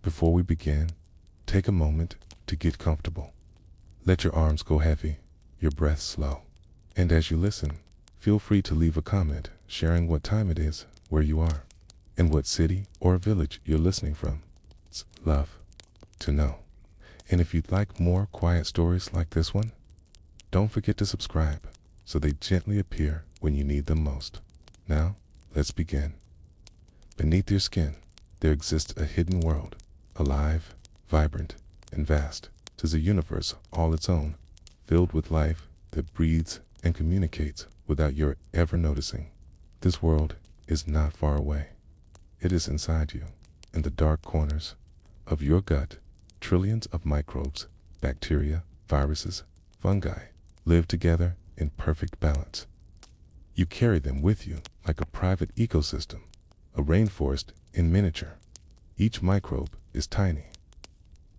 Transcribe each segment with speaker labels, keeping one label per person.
Speaker 1: Before we begin, take a moment to get comfortable. Let your arms go heavy, your breath slow. And as you listen, feel free to leave a comment sharing what time it is, where you are, and what city or village you're listening from. It's love to know. And if you'd like more quiet stories like this one, don't forget to subscribe so they gently appear when you need them most. Now, let's begin. Beneath your skin, there exists a hidden world, alive, vibrant, and vast. 'Tis a universe all its own, filled with life that breathes and communicates without your ever noticing. This world is not far away. It is inside you, in the dark corners of your gut. Trillions of microbes, bacteria, viruses, fungi live together in perfect balance. You carry them with you like a private ecosystem, a rainforest in miniature. Each microbe is tiny,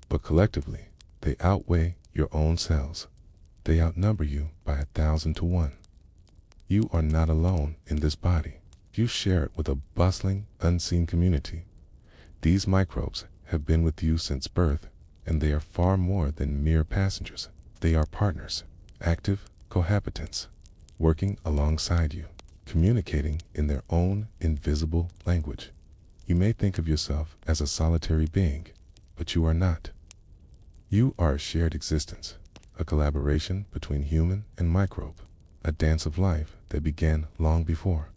Speaker 1: but collectively, they outweigh your own cells. They outnumber you by 1,000 to 1. You are not alone in this body. You share it with a bustling, unseen community. These microbes have been with you since birth, and they are far more than mere passengers. They are partners, active cohabitants, working alongside you, communicating in their own invisible language. You may think of yourself as a solitary being, but you are not. You are a shared existence, a collaboration between human and microbe, a dance of life that began long before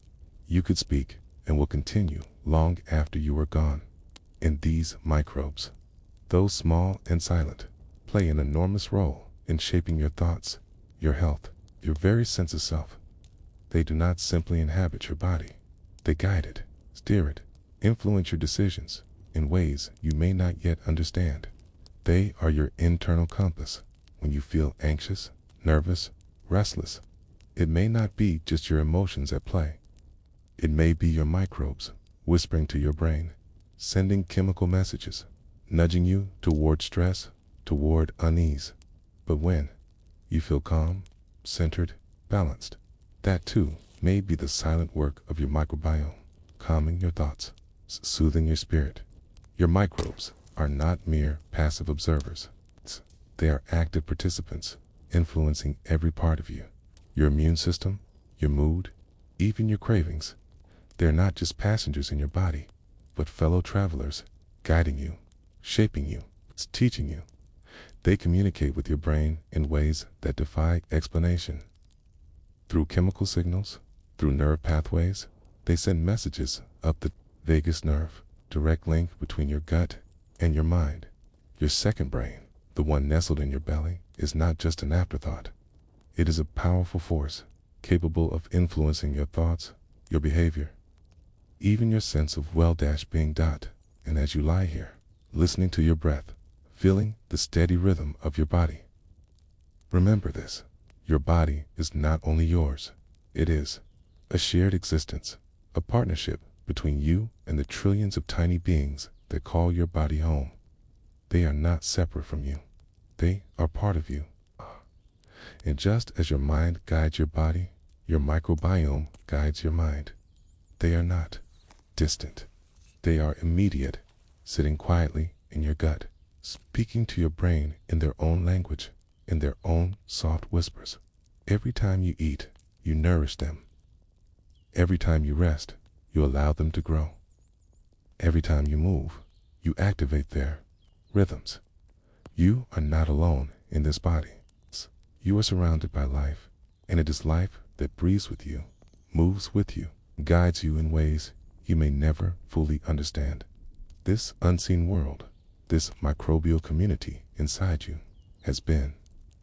Speaker 1: you could speak and will continue long after you are gone. And these microbes, though small and silent, play an enormous role in shaping your thoughts, your health, your very sense of self. They do not simply inhabit your body. They guide it, steer it, influence your decisions in ways you may not yet understand. They are your internal compass. When you feel anxious, nervous, restless, it may not be just your emotions at play. It may be your microbes whispering to your brain, sending chemical messages, nudging you toward stress, toward unease. But when you feel calm, centered, balanced, that too may be the silent work of your microbiome, calming your thoughts, soothing your spirit. Your microbes are not mere passive observers. They are active participants, influencing every part of you. Your immune system, your mood, even your cravings. They're not just passengers in your body, but fellow travelers, guiding you, shaping you, teaching you. They communicate with your brain in ways that defy explanation. Through chemical signals, through nerve pathways, they send messages up the vagus nerve, direct link between your gut and your mind. Your second brain, the one nestled in your belly, is not just an afterthought. It is a powerful force, capable of influencing your thoughts, your behavior, even your sense of well-being. And as you lie here, listening to your breath, feeling the steady rhythm of your body, remember this: your body is not only yours, it is a shared existence, a partnership between you and the trillions of tiny beings that call your body home. They are not separate from you. They are part of you. And just as your mind guides your body, your microbiome guides your mind. They are not distant. They are immediate, sitting quietly in your gut, speaking to your brain in their own language, in their own soft whispers. Every time you eat, you nourish them. Every time you rest, you allow them to grow. Every time you move, you activate their rhythms. You are not alone in this body. You are surrounded by life, and it is life that breathes with you, moves with you, guides you in ways you may never fully understand. This unseen world, this microbial community inside you, has been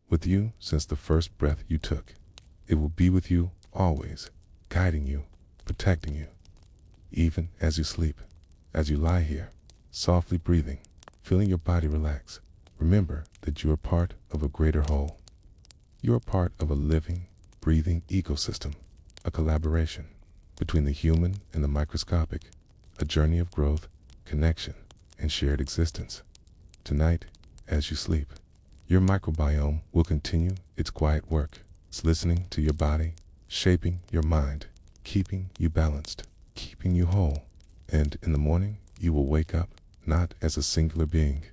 Speaker 1: with you since the first breath you took. It will be with you always, guiding you, protecting you, even as you sleep. As you lie here, softly breathing, feeling your body relax, remember that you are part of a greater whole. You are part of a living, breathing ecosystem, a collaboration between the human and the microscopic, a journey of growth, connection, and shared existence. Tonight, as you sleep, your microbiome will continue its quiet work. It's listening to your body, shaping your mind, keeping you balanced, keeping you whole. And in the morning, you will wake up not as a singular being,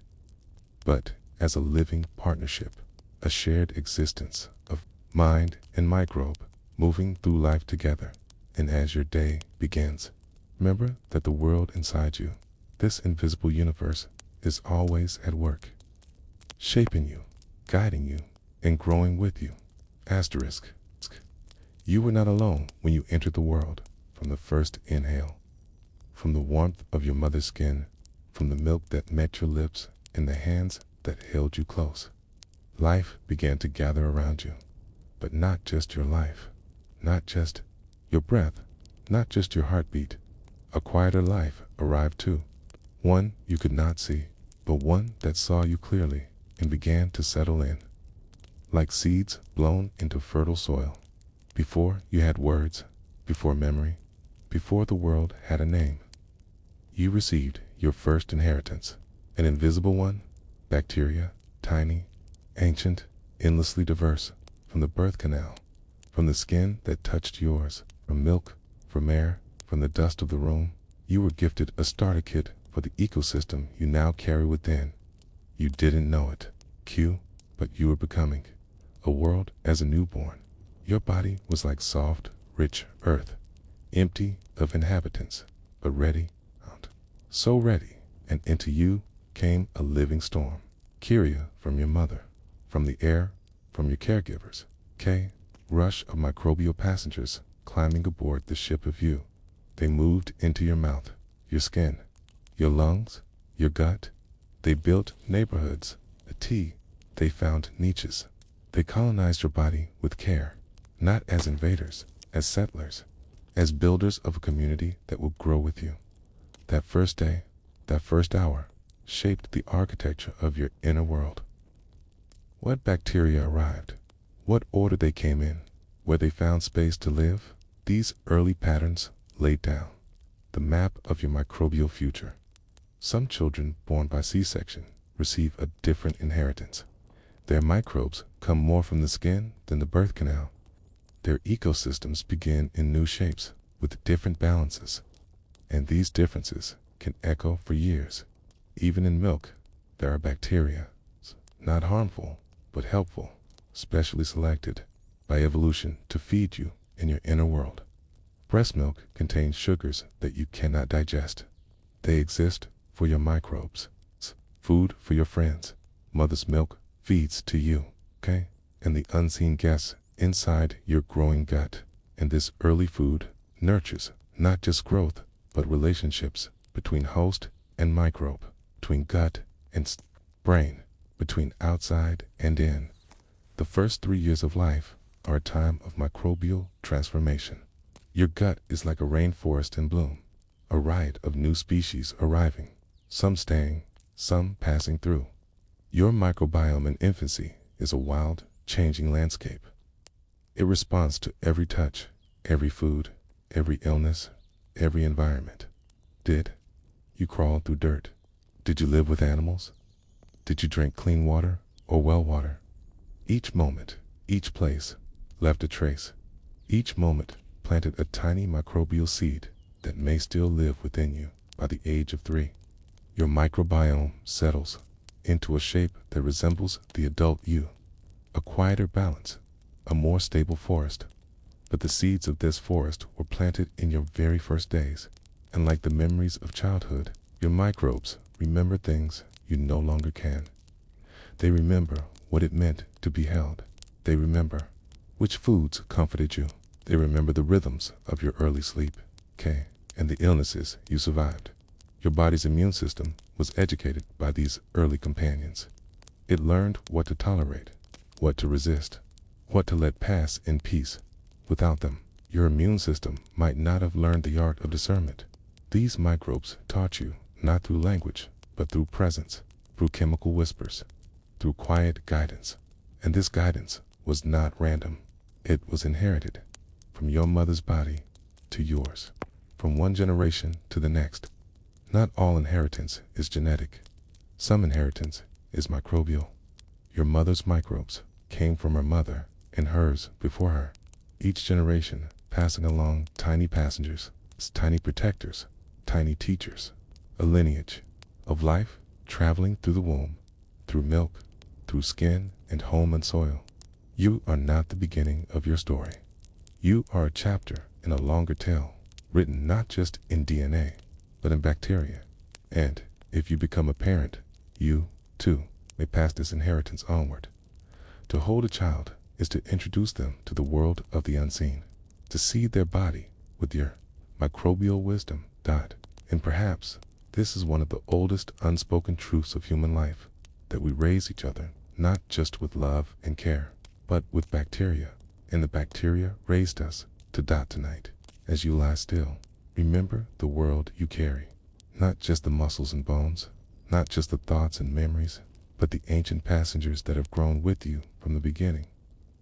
Speaker 1: but as a living partnership, a shared existence of mind and microbe moving through life together. And as your day begins, remember that the world inside you, this invisible universe, is always at work, shaping you, guiding you, and growing with you. Asterisk. You were not alone when you entered the world. From the first inhale, from the warmth of your mother's skin, from the milk that met your lips and the hands that held you close, life began to gather around you. But not just your life, not just your breath, not just your heartbeat. A quieter life arrived too, one you could not see, but one that saw you clearly and began to settle in, like seeds blown into fertile soil. Before you had words, before memory, before the world had a name, you received your first inheritance, an invisible one, bacteria, tiny, ancient, endlessly diverse, from the birth canal, from the skin that touched yours, from milk, from air, from the dust of the room. You were gifted a starter kit for the ecosystem you now carry within. You didn't know it, but you were becoming a world as a newborn. Your body was like soft, rich earth, empty of inhabitants, but ready, so ready, and into you came a living storm. Kyria from your mother, from the air, from your caregivers. Rush of microbial passengers climbing aboard the ship of you. They moved into your mouth, your skin, your lungs, your gut. They built neighborhoods, they found niches. They colonized your body with care, not as invaders, as settlers, as builders of a community that will grow with you. That first day, that first hour, shaped the architecture of your inner world. What bacteria arrived? What order they came in? Where they found space to live? These early patterns laid down the map of your microbial future. Some children born by C-section receive a different inheritance. Their microbes come more from the skin than the birth canal. Their ecosystems begin in new shapes with different balances. And these differences can echo for years. Even in milk, there are bacteria, not harmful, but helpful, specially selected by evolution to feed you in your inner world. Breast milk contains sugars that you cannot digest. They exist for your microbes, food for your friends. Mother's milk feeds to you, and the unseen guests inside your growing gut. And this early food nurtures not just growth, but relationships between host and microbe, between gut and brain, between outside and in. The first 3 years of life are a time of microbial transformation. Your gut is like a rainforest in bloom, a riot of new species arriving, some staying, some passing through. Your microbiome in infancy is a wild, changing landscape. It responds to every touch, every food, every illness, every environment. Did you crawl through dirt? Did you live with animals? Did you drink clean water or well water? Each moment, each place left a trace. Each moment planted a tiny microbial seed that may still live within you by the age of 3. Your microbiome settles into a shape that resembles the adult you, a quieter balance, a more stable forest. But the seeds of this forest were planted in your very first days, and like the memories of childhood, your microbes remember things you no longer can. They remember what it meant to be held. They remember which foods comforted you. They remember the rhythms of your early sleep, and the illnesses you survived. Your body's immune system was educated by these early companions. It learned what to tolerate, what to resist, what to let pass in peace. Without them, your immune system might not have learned the art of discernment. These microbes taught you not through language, but through presence, through chemical whispers, through quiet guidance. And this guidance was not random. It was inherited from your mother's body to yours, from one generation to the next. Not all inheritance is genetic. Some inheritance is microbial. Your mother's microbes came from her mother and hers before her. Each generation passing along tiny passengers, tiny protectors, tiny teachers, a lineage of life traveling through the womb, through milk, through skin and home and soil. You are not the beginning of your story. You are a chapter in a longer tale, written not just in DNA, but in bacteria. And if you become a parent, you, too, may pass this inheritance onward. To hold a child is to introduce them to the world of the unseen, to seed their body with your microbial wisdom. And perhaps this is one of the oldest unspoken truths of human life, that we raise each other not just with love and care, but with bacteria, and the bacteria raised us. Tonight, as you lie still, remember the world you carry, not just the muscles and bones, not just the thoughts and memories, but the ancient passengers that have grown with you from the beginning.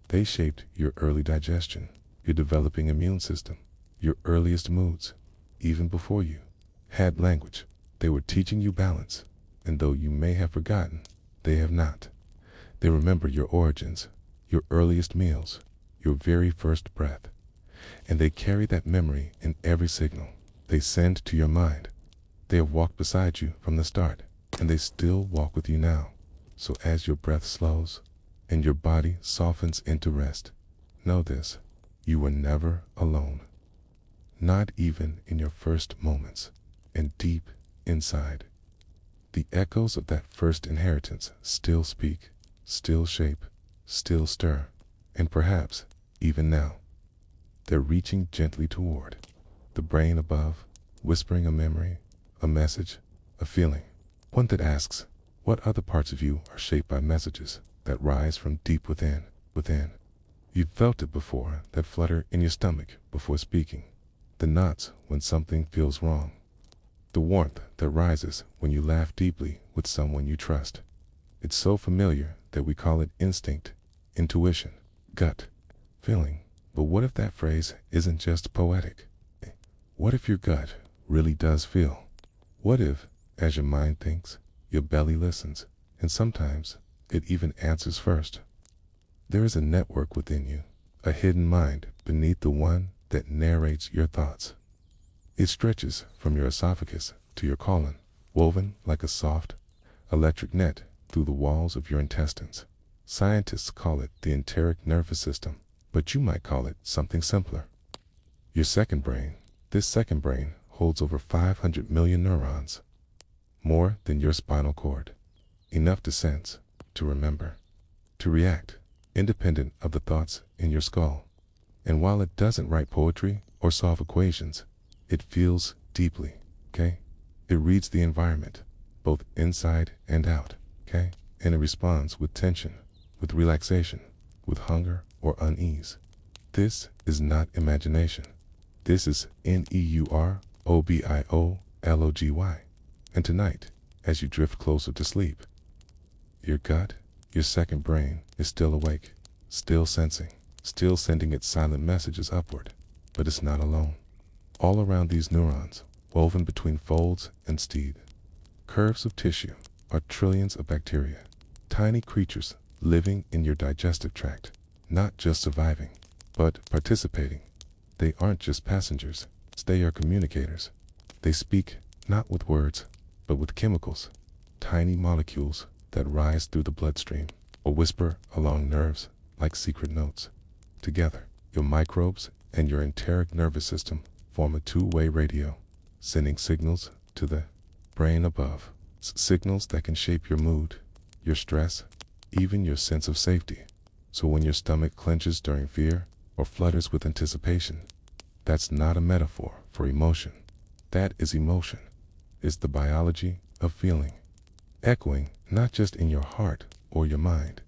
Speaker 1: They shaped your early digestion, your developing immune system, your earliest moods. Even before you had language, they were teaching you balance, and though you may have forgotten, they have not. They remember your origins, your earliest meals, your very first breath, and they carry that memory in every signal they send to your mind. They have walked beside you from the start, and they still walk with you now. So as your breath slows and your body softens into rest, know this: you were never alone. Not even in your first moments. And deep inside, the echoes of that first inheritance still speak, still shape, still stir, and perhaps, even now, they're reaching gently toward the brain above, whispering a memory, a message, a feeling, one that asks, what other parts of you are shaped by messages that rise from deep within? You've felt it before, that flutter in your stomach before speaking, the knots when something feels wrong, the warmth that rises when you laugh deeply with someone you trust. It's so familiar that we call it instinct, intuition, gut, feeling. But what if that phrase isn't just poetic? What if your gut really does feel? What if, as your mind thinks, your belly listens, and sometimes it even answers first? There is a network within you, a hidden mind beneath the one that narrates your thoughts. It stretches from your esophagus to your colon, woven like a soft, electric net through the walls of your intestines. Scientists call it the enteric nervous system, but you might call it something simpler. Your second brain. This second brain holds over 500 million neurons, more than your spinal cord, enough to sense, to remember, to react, independent of the thoughts in your skull. And while it doesn't write poetry or solve equations, it feels deeply, okay? It reads the environment, both inside and out, okay? And it responds with tension, with relaxation, with hunger or unease. This is not imagination. This is neurobiology. And tonight, as you drift closer to sleep, your gut, your second brain, is still awake, still sensing, still sending its silent messages upward. But it's not alone. All around these neurons, woven between folds and steed, curves of tissue, are trillions of bacteria, tiny creatures living in your digestive tract, not just surviving, but participating. They aren't just passengers, they are communicators. They speak not with words, but with chemicals, tiny molecules that rise through the bloodstream or whisper along nerves like secret notes. Together, your microbes and your enteric nervous system form a two-way radio, sending signals to the brain above, signals that can shape your mood, your stress, even your sense of safety. So when your stomach clenches during fear or flutters with anticipation, that's not a metaphor for emotion. That is emotion. It's the biology of feeling, echoing not just in your heart or your mind,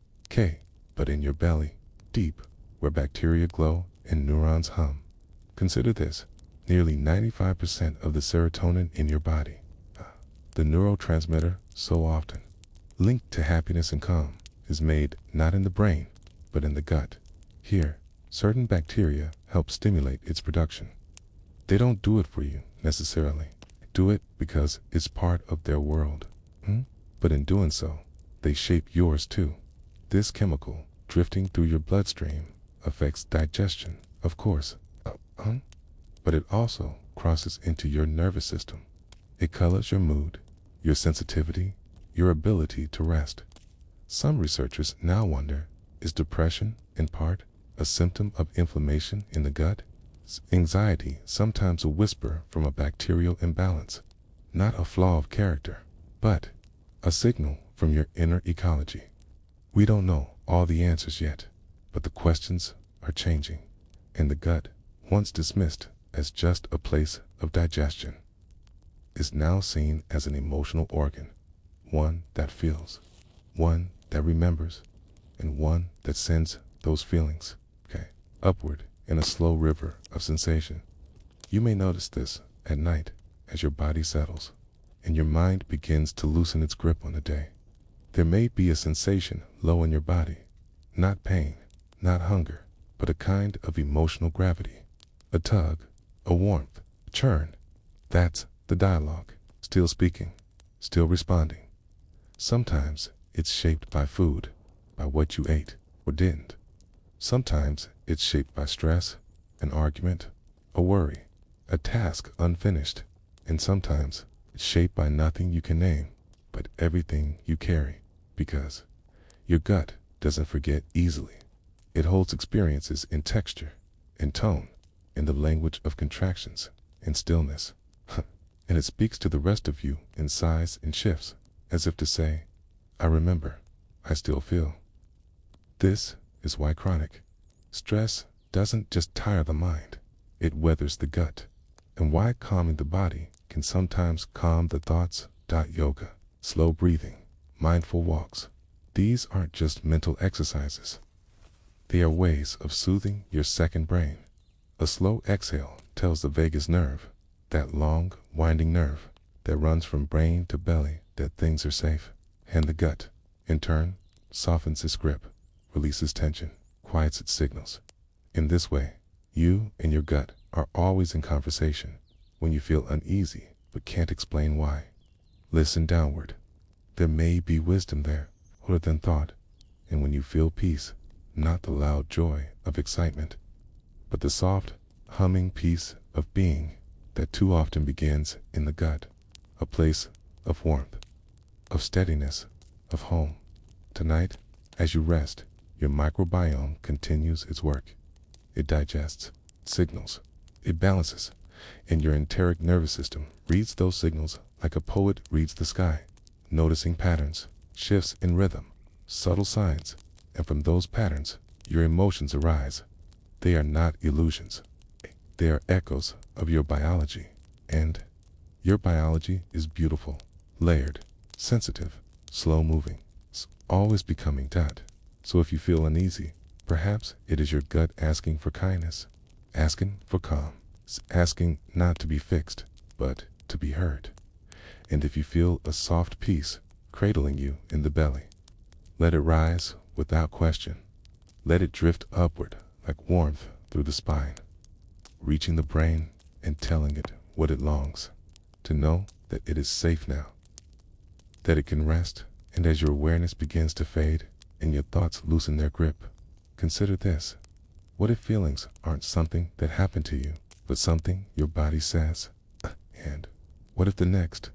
Speaker 1: but in your belly, deep, where bacteria glow and neurons hum. Consider this: nearly 95% of the serotonin in your body, the neurotransmitter so often linked to happiness and calm, is made not in the brain, but in the gut. Here, certain bacteria help stimulate its production. They don't do it for you, necessarily. They do it because it's part of their world. But in doing so, they shape yours too. This chemical, drifting through your bloodstream, affects digestion, of course, but it also crosses into your nervous system. It colors your mood, your sensitivity, your ability to rest. Some researchers now wonder, is depression, in part, a symptom of inflammation in the gut? Anxiety, sometimes a whisper from a bacterial imbalance, not a flaw of character, but a signal from your inner ecology. We don't know all the answers yet, but the questions are changing, and the gut, once dismissed as just a place of digestion, is now seen as an emotional organ, one that feels, one that remembers, and one that sends those feelings, upward in a slow river of sensation. You may notice this at night as your body settles, and your mind begins to loosen its grip on the day. There may be a sensation low in your body, not pain, not hunger, but a kind of emotional gravity, a tug, a warmth, a churn. That's the dialogue, still speaking, still responding. Sometimes it's shaped by food, by what you ate or didn't. Sometimes it's shaped by stress, an argument, a worry, a task unfinished, and sometimes it's shaped by nothing you can name, but everything you carry, because your gut doesn't forget easily. It holds experiences in texture, in tone, in the language of contractions, in stillness. And it speaks to the rest of you in sighs and shifts, as if to say, I remember, I still feel. This is why chronic stress doesn't just tire the mind, it weathers the gut, and why calming the body can sometimes calm the thoughts. Yoga, slow breathing, mindful walks. These aren't just mental exercises. They are ways of soothing your second brain. A slow exhale tells the vagus nerve, that long, winding nerve that runs from brain to belly, that things are safe. And the gut, in turn, softens its grip, releases tension, quiets its signals. In this way, you and your gut are always in conversation when you feel uneasy but can't explain why. Listen downward. There may be wisdom there, older than thought, and when you feel peace, not the loud joy of excitement, but the soft, humming peace of being that too often begins in the gut, a place of warmth, of steadiness, of home. Tonight, as you rest, your microbiome continues its work. It digests, signals, it balances, and your enteric nervous system reads those signals like a poet reads the sky, noticing patterns, shifts in rhythm, subtle signs, and from those patterns, your emotions arise. They are not illusions. They are echoes of your biology, and your biology is beautiful, layered, sensitive, slow-moving, always becoming . So if you feel uneasy, perhaps it is your gut asking for kindness, asking for calm, asking not to be fixed, but to be heard. And if you feel a soft peace cradling you in the belly, let it rise without question. Let it drift upward like warmth through the spine, reaching the brain and telling it what it longs, to know that it is safe now, that it can rest. And as your awareness begins to fade and your thoughts loosen their grip, consider this. What if feelings aren't something that happened to you, but something your body says? And what if the next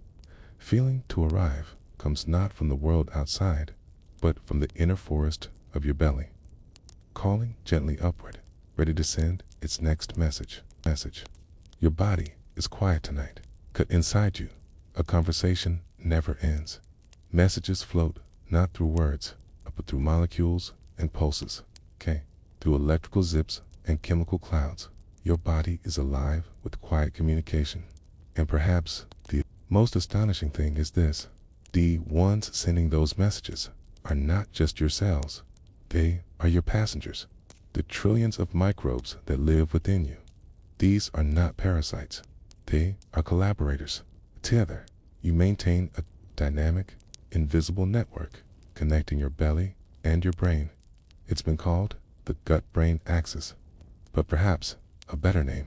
Speaker 1: feeling to arrive comes not from the world outside, but from the inner forest of your belly, calling gently upward, ready to send its next message. Your body is quiet tonight. Cut inside you, a conversation never ends. Messages float not through words, but through molecules and pulses, through electrical zips and chemical clouds. Your body is alive with quiet communication. And perhaps the most astonishing thing is this. The ones sending those messages are not just your cells. They are your passengers, the trillions of microbes that live within you. These are not parasites. They are collaborators. Together, you maintain a dynamic, invisible network connecting your belly and your brain. It's been called the gut-brain axis, but perhaps a better name,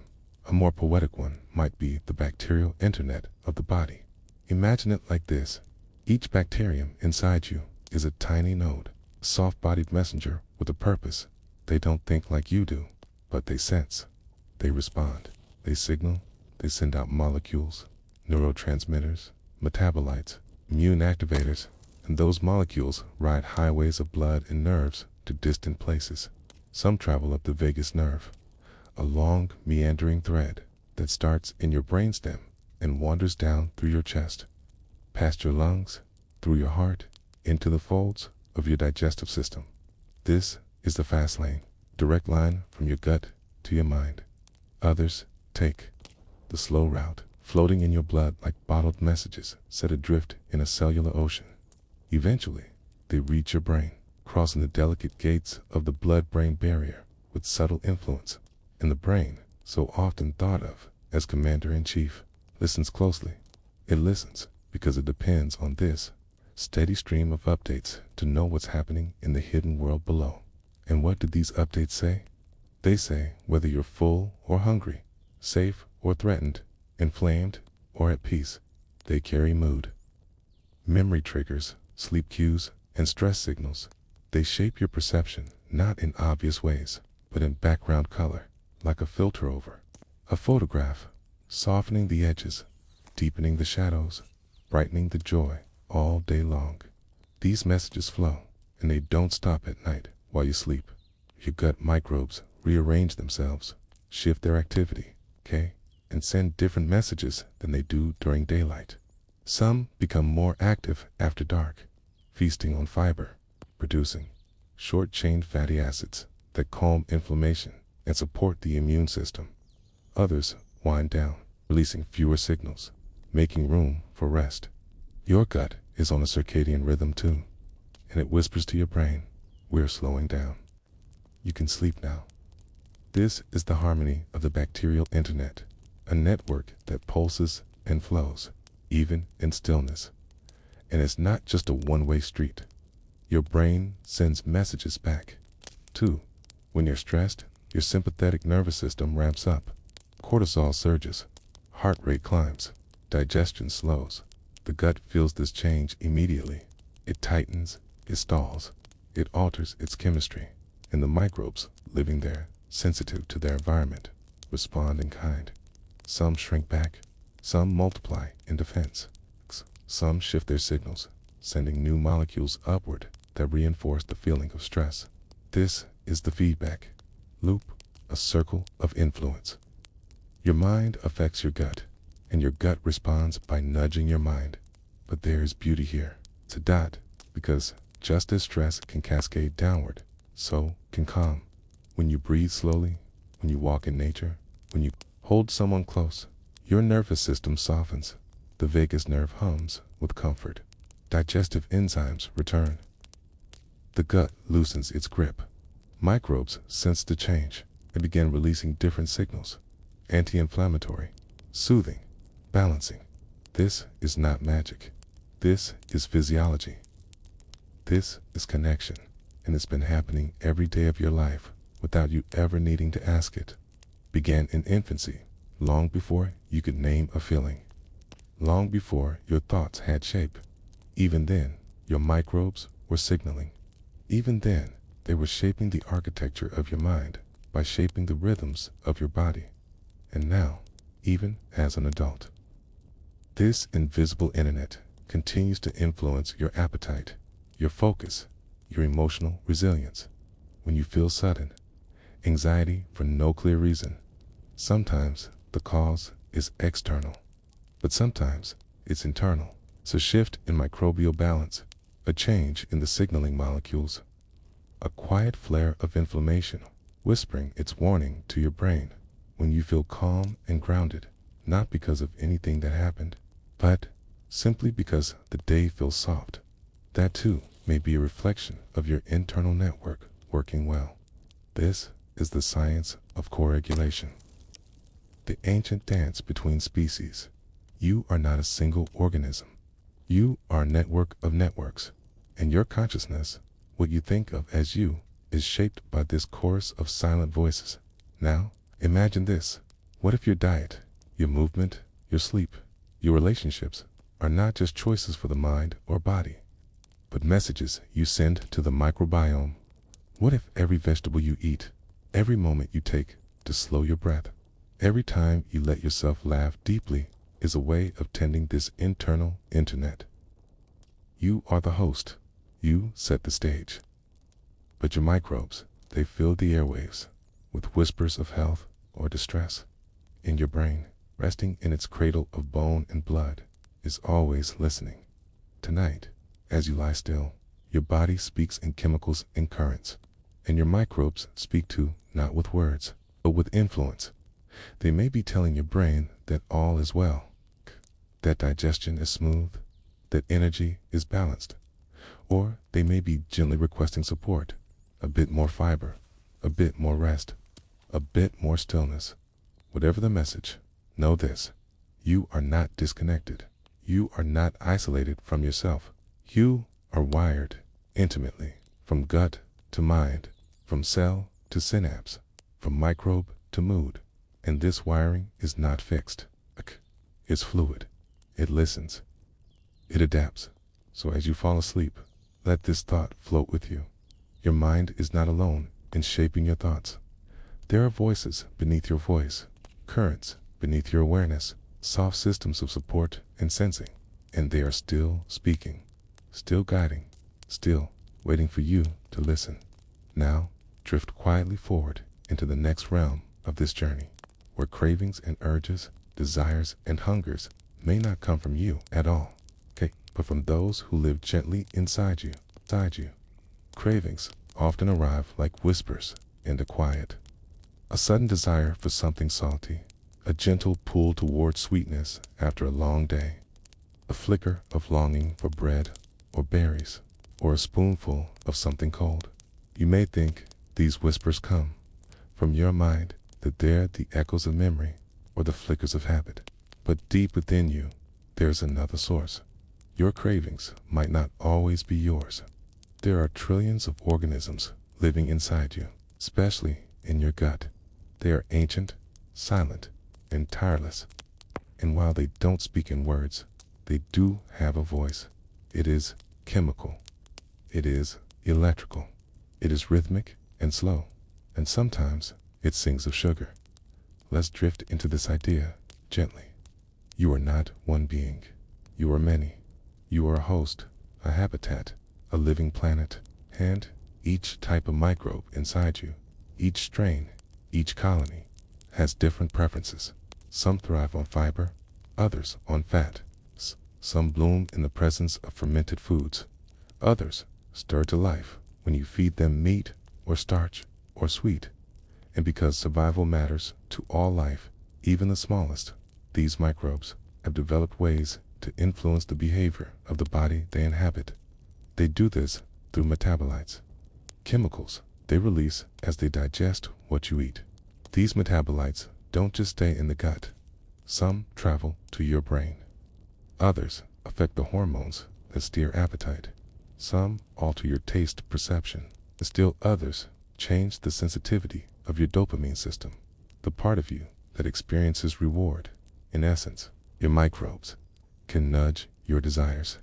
Speaker 1: a more poetic one, might be the bacterial internet of the body. Imagine it like this. Each bacterium inside you is a tiny node, a soft-bodied messenger with a purpose. They don't think like you do, but they sense, they respond, they signal, they send out molecules, neurotransmitters, metabolites, immune activators, and those molecules ride highways of blood and nerves to distant places. Some travel up the vagus nerve, a long, meandering thread that starts in your brainstem and wanders down through your chest, past your lungs, through your heart, into the folds of your digestive system. This is the fast lane, direct line from your gut to your mind. Others take the slow route, floating in your blood like bottled messages set adrift in a cellular ocean. Eventually, they reach your brain, crossing the delicate gates of the blood-brain barrier with subtle influence. And the brain, so often thought of as commander-in-chief, listens closely. It listens because it depends on this steady stream of updates to know what's happening in the hidden world below. And what do these updates say? They say whether you're full or hungry, safe or threatened, inflamed or at peace. They carry mood, memory triggers, sleep cues, and stress signals. They shape your perception not in obvious ways, but in background color, like a filter over a photograph, softening the edges, deepening the shadows, brightening the joy all day long. These messages flow, and they don't stop at night while you sleep. Your gut microbes rearrange themselves, shift their activity, and send different messages than they do during daylight. Some become more active after dark, feasting on fiber, producing short-chain fatty acids that calm inflammation and support the immune system. Others wind down, releasing fewer signals, making room for rest. Your gut is on a circadian rhythm too, and it whispers to your brain, "We're slowing down. You can sleep now." This is the harmony of the bacterial internet, a network that pulses and flows, even in stillness. And it's not just a one-way street. Your brain sends messages back, too. When you're stressed, your sympathetic nervous system ramps up. Cortisol surges, heart rate climbs, digestion slows. The gut feels this change immediately. It tightens, it stalls, it alters its chemistry, and the microbes living there, sensitive to their environment, respond in kind. Some shrink back, some multiply in defense. Some shift their signals, sending new molecules upward that reinforce the feeling of stress. This is the feedback loop, a circle of influence. Your mind affects your gut, and your gut responds by nudging your mind. But there is beauty here. It's a dot, because just as stress can cascade downward, so can calm. When you breathe slowly, when you walk in nature, when you hold someone close, your nervous system softens. The vagus nerve hums with comfort. Digestive enzymes return. The gut loosens its grip. Microbes sense the change and begin releasing different signals: anti-inflammatory, soothing, balancing. This is not magic. This is physiology. This is connection, and it's been happening every day of your life without you ever needing to ask it. Began in infancy, long before you could name a feeling, long before your thoughts had shape. Even then, your microbes were signaling. Even then, they were shaping the architecture of your mind by shaping the rhythms of your body. And now, even as an adult, this invisible internet continues to influence your appetite, your focus, your emotional resilience. When you feel sudden anxiety for no clear reason, sometimes the cause is external, but sometimes it's internal. It's a shift in microbial balance, a change in the signaling molecules, a quiet flare of inflammation, whispering its warning to your brain. When you feel calm and grounded, not because of anything that happened, but simply because the day feels soft, that too may be a reflection of your internal network working well. This is the science of co-regulation, the ancient dance between species. You are not a single organism. You are a network of networks, and your consciousness, what you think of as you, is shaped by this chorus of silent voices. Now, imagine this. What if your diet, your movement, your sleep, your relationships are not just choices for the mind or body, but messages you send to the microbiome? What if every vegetable you eat, every moment you take to slow your breath, every time you let yourself laugh deeply is a way of tending this internal internet? You are the host. You set the stage. But your microbes, they fill the airwaves with whispers of health or distress. In your brain, resting in its cradle of bone and blood, is always listening. Tonight, as you lie still, your body speaks in chemicals and currents, and your microbes speak too, not with words, but with influence. They may be telling your brain that all is well, that digestion is smooth, that energy is balanced, or they may be gently requesting support, a bit more fiber, a bit more rest, a bit more stillness. Whatever the message, know this: you are not disconnected. You are not isolated from yourself. You are wired intimately, from gut to mind, from cell to synapse, from microbe to mood. And this wiring is not fixed. It's fluid. It listens. It adapts. So as you fall asleep, let this thought float with you. Your mind is not alone in shaping your thoughts. There are voices beneath your voice, currents beneath your awareness, soft systems of support and sensing, and they are still speaking, still guiding, still waiting for you to listen. Now, drift quietly forward into the next realm of this journey, where cravings and urges, desires and hungers may not come from you at all, but from those who live gently inside you. Cravings often arrive like whispers in the quiet. A sudden desire for something salty, a gentle pull toward sweetness after a long day, a flicker of longing for bread or berries, or a spoonful of something cold. You may think these whispers come from your mind, that they're the echoes of memory or the flickers of habit. But deep within you, there's another source. Your cravings might not always be yours. There are trillions of organisms living inside you, especially in your gut. They are ancient, silent, and tireless. And while they don't speak in words, they do have a voice. It is chemical. It is electrical. It is rhythmic and slow. And sometimes it sings of sugar. Let's drift into this idea gently. You are not one being. You are many. You are a host, a habitat, a living planet, and each type of microbe inside you, each strain, each colony, has different preferences. Some thrive on fiber, others on fat. Some bloom in the presence of fermented foods. Others stir to life when you feed them meat or starch or sweet. And because survival matters to all life, even the smallest, these microbes have developed ways to influence the behavior of the body they inhabit. They do this through metabolites, chemicals they release as they digest what you eat. These metabolites don't just stay in the gut. Some travel to your brain. Others affect the hormones that steer appetite. Some alter your taste perception. And still others change the sensitivity of your dopamine system, the part of you that experiences reward. In essence, your microbes can nudge your desires.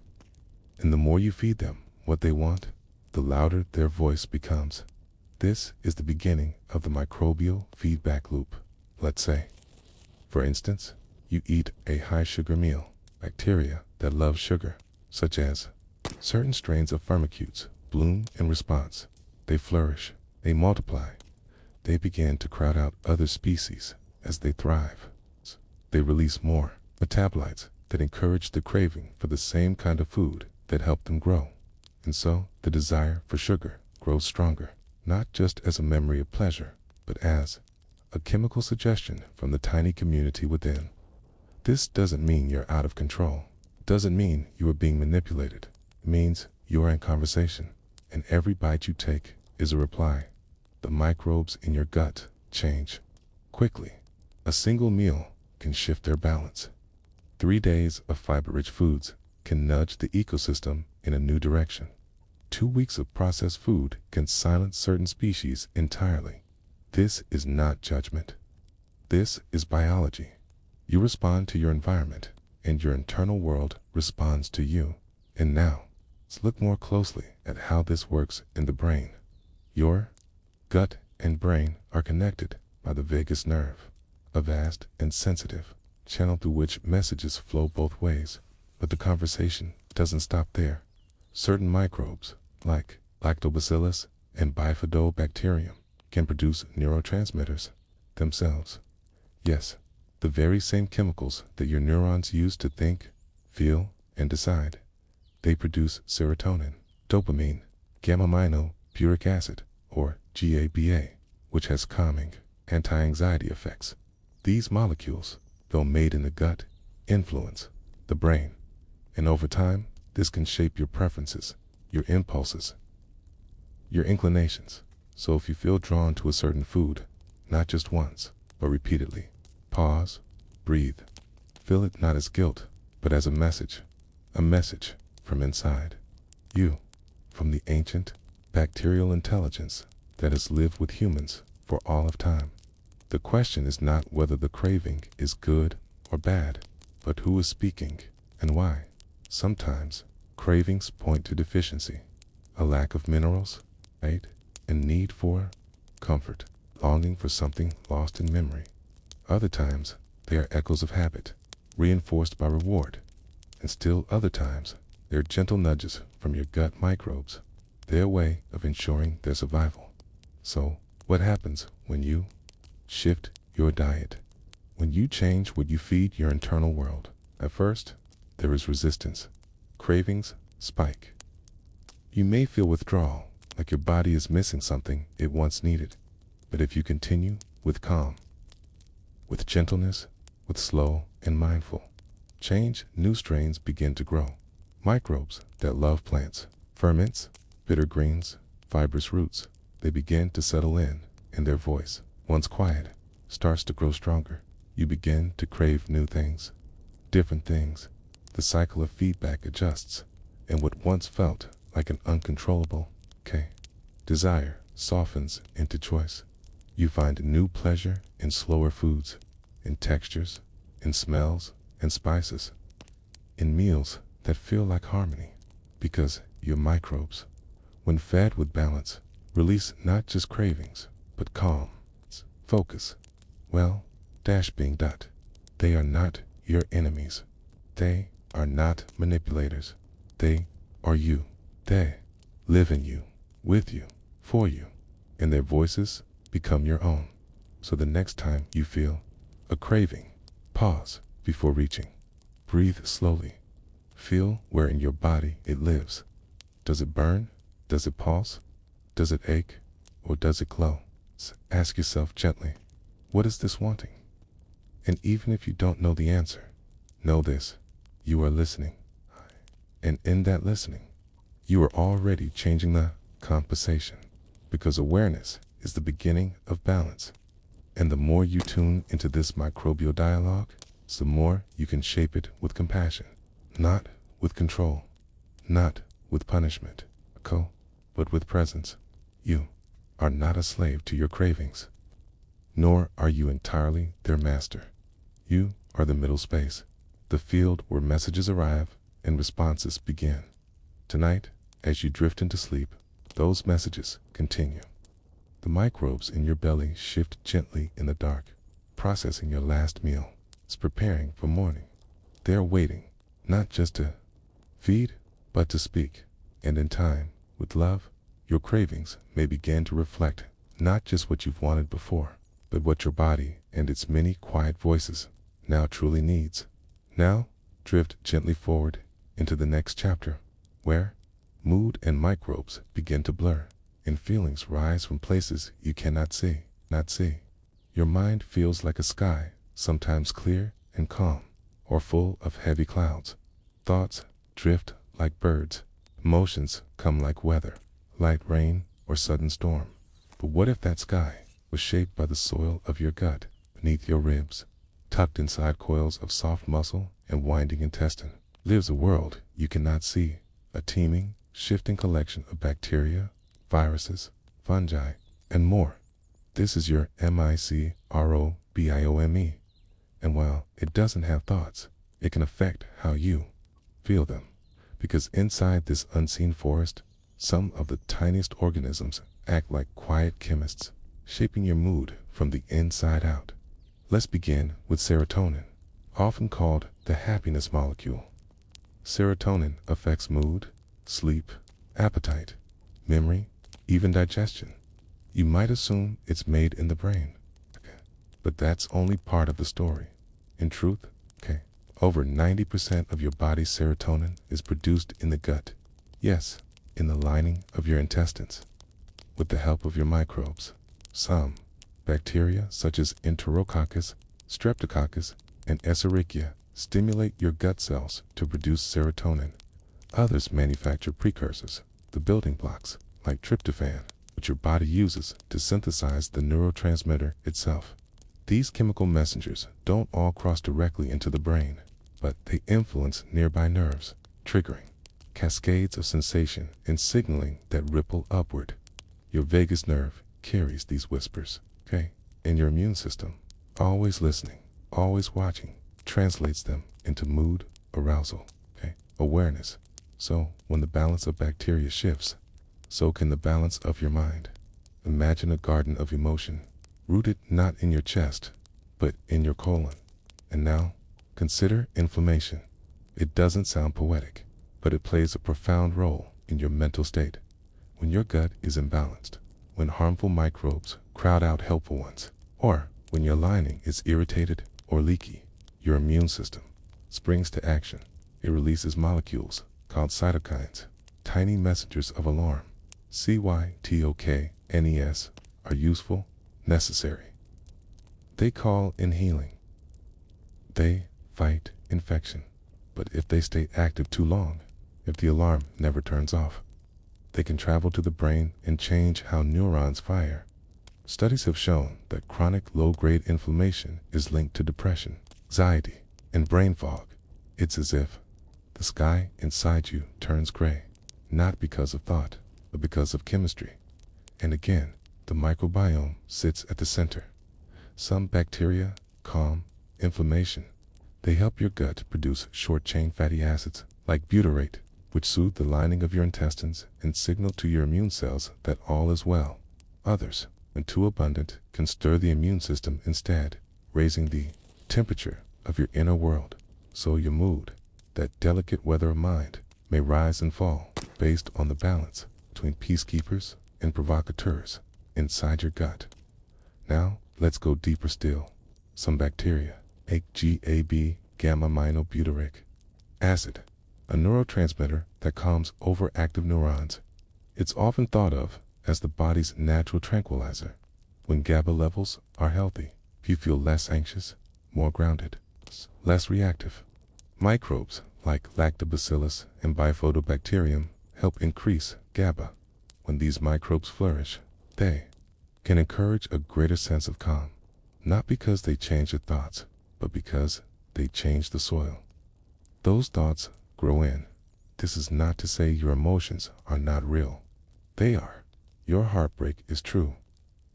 Speaker 1: And the more you feed them what they want, the louder their voice becomes. This is the beginning of the microbial feedback loop. Let's say, for instance, you eat a high-sugar meal. Bacteria that love sugar, such as certain strains of firmicutes, bloom in response. They flourish, they multiply. They begin to crowd out other species as they thrive. They release more metabolites that encourage the craving for the same kind of food that helped them grow. And so the desire for sugar grows stronger, not just as a memory of pleasure, but as a chemical suggestion from the tiny community within. This doesn't mean you're out of control. It doesn't mean you are being manipulated. It means you are in conversation, and every bite you take is a reply. The microbes in your gut change quickly. A single meal can shift their balance. 3 days of fiber-rich foods can nudge the ecosystem in a new direction. 2 weeks of processed food can silence certain species entirely. This is not judgment. This is biology. You respond to your environment, and your internal world responds to you. And now, let's look more closely at how this works in the brain. Your gut and brain are connected by the vagus nerve, a vast and sensitive channel through which messages flow both ways. But the conversation doesn't stop there. Certain microbes, like lactobacillus and bifidobacterium, can produce neurotransmitters themselves. Yes, the very same chemicals that your neurons use to think, feel, and decide. They produce serotonin, dopamine, gamma-aminobutyric acid, or GABA, which has calming, anti-anxiety effects. These molecules, though made in the gut, influence the brain, and over time, this can shape your preferences, your impulses, your inclinations. So if you feel drawn to a certain food, not just once, but repeatedly, pause, breathe. Feel it not as guilt, but as a message from inside you, from the ancient, bacterial intelligence that has lived with humans for all of time. The question is not whether the craving is good or bad, but who is speaking and why. Sometimes, cravings point to deficiency, a lack of minerals, right, and need for comfort, longing for something lost in memory. Other times, they are echoes of habit, reinforced by reward. And still other times, they're gentle nudges from your gut microbes, their way of ensuring their survival. So, what happens when you shift your diet? When you change what you feed your internal world? At first, there is resistance. Cravings spike. You may feel withdrawal, like your body is missing something it once needed. But if you continue with calm, with gentleness, with slow and mindful change, new strains begin to grow. Microbes that love plants, ferments, bitter greens, fibrous roots, they begin to settle in, and their voice, once quiet, starts to grow stronger. You begin to crave new things, different things. The cycle of feedback adjusts, and what once felt like an uncontrollable desire softens into choice. You find new pleasure in slower foods, in textures, in smells and spices, in meals that feel like harmony, because your microbes, when fed with balance, release not just cravings, but calm, focus, being. They are not your enemies. They are not manipulators. They are you. They live in you, with you, for you, and their voices become your own. So the next time you feel a craving, pause before reaching. Breathe slowly. Feel where in your body it lives. Does it burn? Does it pulse? Does it ache? Or does it glow? Ask yourself gently, what is this wanting? And even if you don't know the answer, know this, you are listening. And in that listening, you are already changing the conversation, because awareness is the beginning of balance. And the more you tune into this microbial dialogue, the more you can shape it with compassion, not with control, not with punishment, but with presence. You are not a slave to your cravings, nor are you entirely their master. You are the middle space, the field where messages arrive and responses begin. Tonight, as you drift into sleep, those messages continue. The microbes in your belly shift gently in the dark, processing your last meal. It's preparing for morning. They are waiting, not just to feed, but to speak. And in time, with love, your cravings may begin to reflect not just what you've wanted before, but what your body and its many quiet voices now truly needs. Now, drift gently forward into the next chapter, where mood and microbes begin to blur, and feelings rise from places you cannot see. Your mind feels like a sky, sometimes clear and calm, or full of heavy clouds. Thoughts drift like birds. Emotions come like weather, light rain or sudden storm. But what if that sky was shaped by the soil of your gut, beneath your ribs, tucked inside coils of soft muscle and winding intestine, lives a world you cannot see, a teeming, shifting collection of bacteria, viruses, fungi, and more. This is your microbiome. And while it doesn't have thoughts, it can affect how you feel them. Because inside this unseen forest, some of the tiniest organisms act like quiet chemists, shaping your mood from the inside out. Let's begin with serotonin, often called the happiness molecule. Serotonin affects mood, sleep, appetite, memory, even digestion. You might assume it's made in the brain. Okay. But that's only part of the story. In truth, okay, over 90% of your body's serotonin is produced in the gut. Yes, in the lining of your intestines. With the help of your microbes. Some bacteria such as Enterococcus, Streptococcus, and Escherichia stimulate your gut cells to produce serotonin. Others manufacture precursors, the building blocks, like tryptophan, which your body uses to synthesize the neurotransmitter itself. These chemical messengers don't all cross directly into the brain, but they influence nearby nerves, triggering cascades of sensation and signaling that ripple upward. Your vagus nerve carries these whispers, okay? And your immune system, always listening, always watching, translates them into mood, arousal, okay? Awareness. So when the balance of bacteria shifts, so can the balance of your mind. Imagine a garden of emotion, rooted not in your chest, but in your colon. And now, consider inflammation. It doesn't sound poetic, but it plays a profound role in your mental state. When your gut is imbalanced, when harmful microbes crowd out helpful ones, or when your lining is irritated or leaky, your immune system springs to action. It releases molecules called cytokines, tiny messengers of alarm. Cytokines are useful, necessary. They call in healing. They fight infection. But if they stay active too long, if the alarm never turns off, they can travel to the brain and change how neurons fire. Studies have shown that chronic low-grade inflammation is linked to depression, anxiety, and brain fog. It's as if the sky inside you turns gray, not because of thought, but because of chemistry. And again, the microbiome sits at the center. Some bacteria calm inflammation. They help your gut produce short-chain fatty acids like butyrate, which soothe the lining of your intestines and signal to your immune cells that all is well. Others, when too abundant, can stir the immune system instead, raising the temperature of your inner world. So your mood, that delicate weather of mind, may rise and fall based on the balance between peacekeepers and provocateurs inside your gut. Now, let's go deeper still. Some bacteria, GAB, gamma-aminobutyric acid, a neurotransmitter that calms overactive neurons. It's often thought of as the body's natural tranquilizer. When GABA levels are healthy, you feel less anxious, more grounded, less reactive. Microbes like lactobacillus and bifidobacterium help increase GABA. When these microbes flourish, they can encourage a greater sense of calm, not because they change your thoughts, but because they change the soil. Those thoughts grow in. This is not to say your emotions are not real. They are. Your heartbreak is true.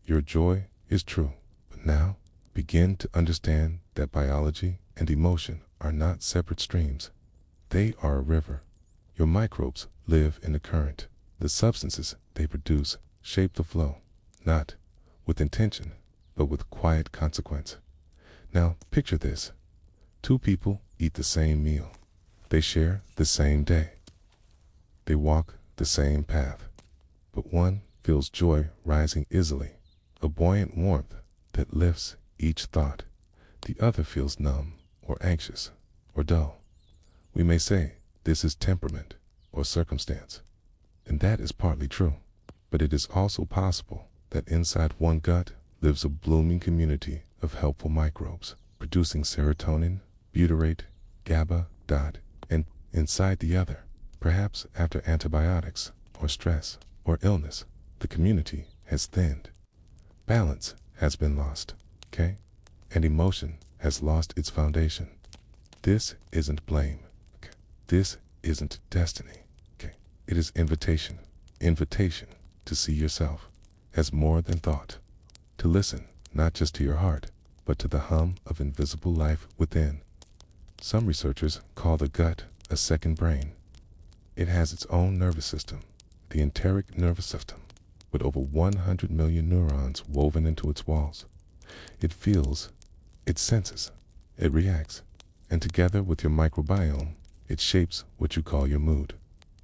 Speaker 1: Your joy is true. But now, begin to understand that biology and emotion are not separate streams. They are a river. Your microbes live in the current. The substances they produce shape the flow, not with intention, but with quiet consequence. Now, picture this. Two people eat the same meal. They share the same day. They walk the same path. But one feels joy rising easily, a buoyant warmth that lifts each thought. The other feels numb or anxious or dull. We may say this is temperament or circumstance, and that is partly true. But it is also possible that inside one gut lives a blooming community of helpful microbes, producing serotonin, butyrate, GABA, and inside the other, perhaps after antibiotics or stress or illness, the community has thinned. Balance has been lost, okay? And emotion has lost its foundation. This isn't blame, okay? This isn't destiny, okay? It is invitation to see yourself as more than thought, to listen not just to your heart, but to the hum of invisible life within. Some researchers call the gut a second brain. It has its own nervous system, the enteric nervous system, with over 100 million neurons woven into its walls. It feels, it senses, it reacts, and together with your microbiome, it shapes what you call your mood.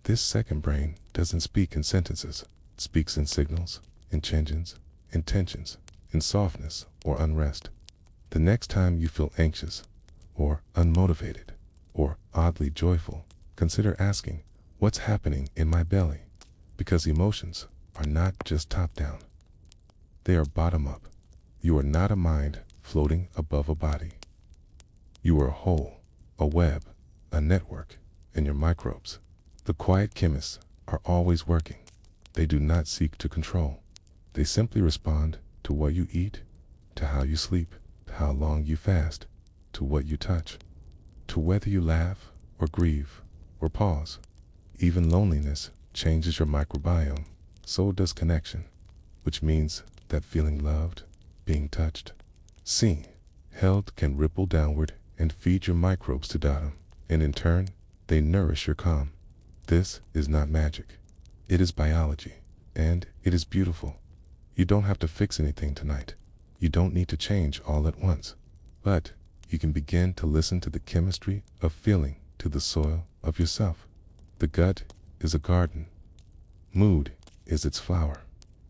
Speaker 1: This second brain doesn't speak in sentences. It speaks in signals, intentions, in softness or unrest. The next time you feel anxious or unmotivated or oddly joyful, consider asking, what's happening in my belly? Because emotions are not just top down. They are bottom up. You are not a mind floating above a body. You are a whole, a web, a network, and your microbes. The quiet chemists are always working. They do not seek to control. They simply respond to what you eat, to how you sleep, to how long you fast, to what you touch, to whether you laugh or grieve or pause. Even loneliness changes your microbiome. So does connection, which means that feeling loved, being touched, seen, held can ripple downward and feed your microbes to datum, and in turn, they nourish your calm. This is not magic. It is biology, and it is beautiful. You don't have to fix anything tonight. You don't need to change all at once. But you can begin to listen to the chemistry of feeling, to the soil of yourself. The gut is a garden. Mood is its flower.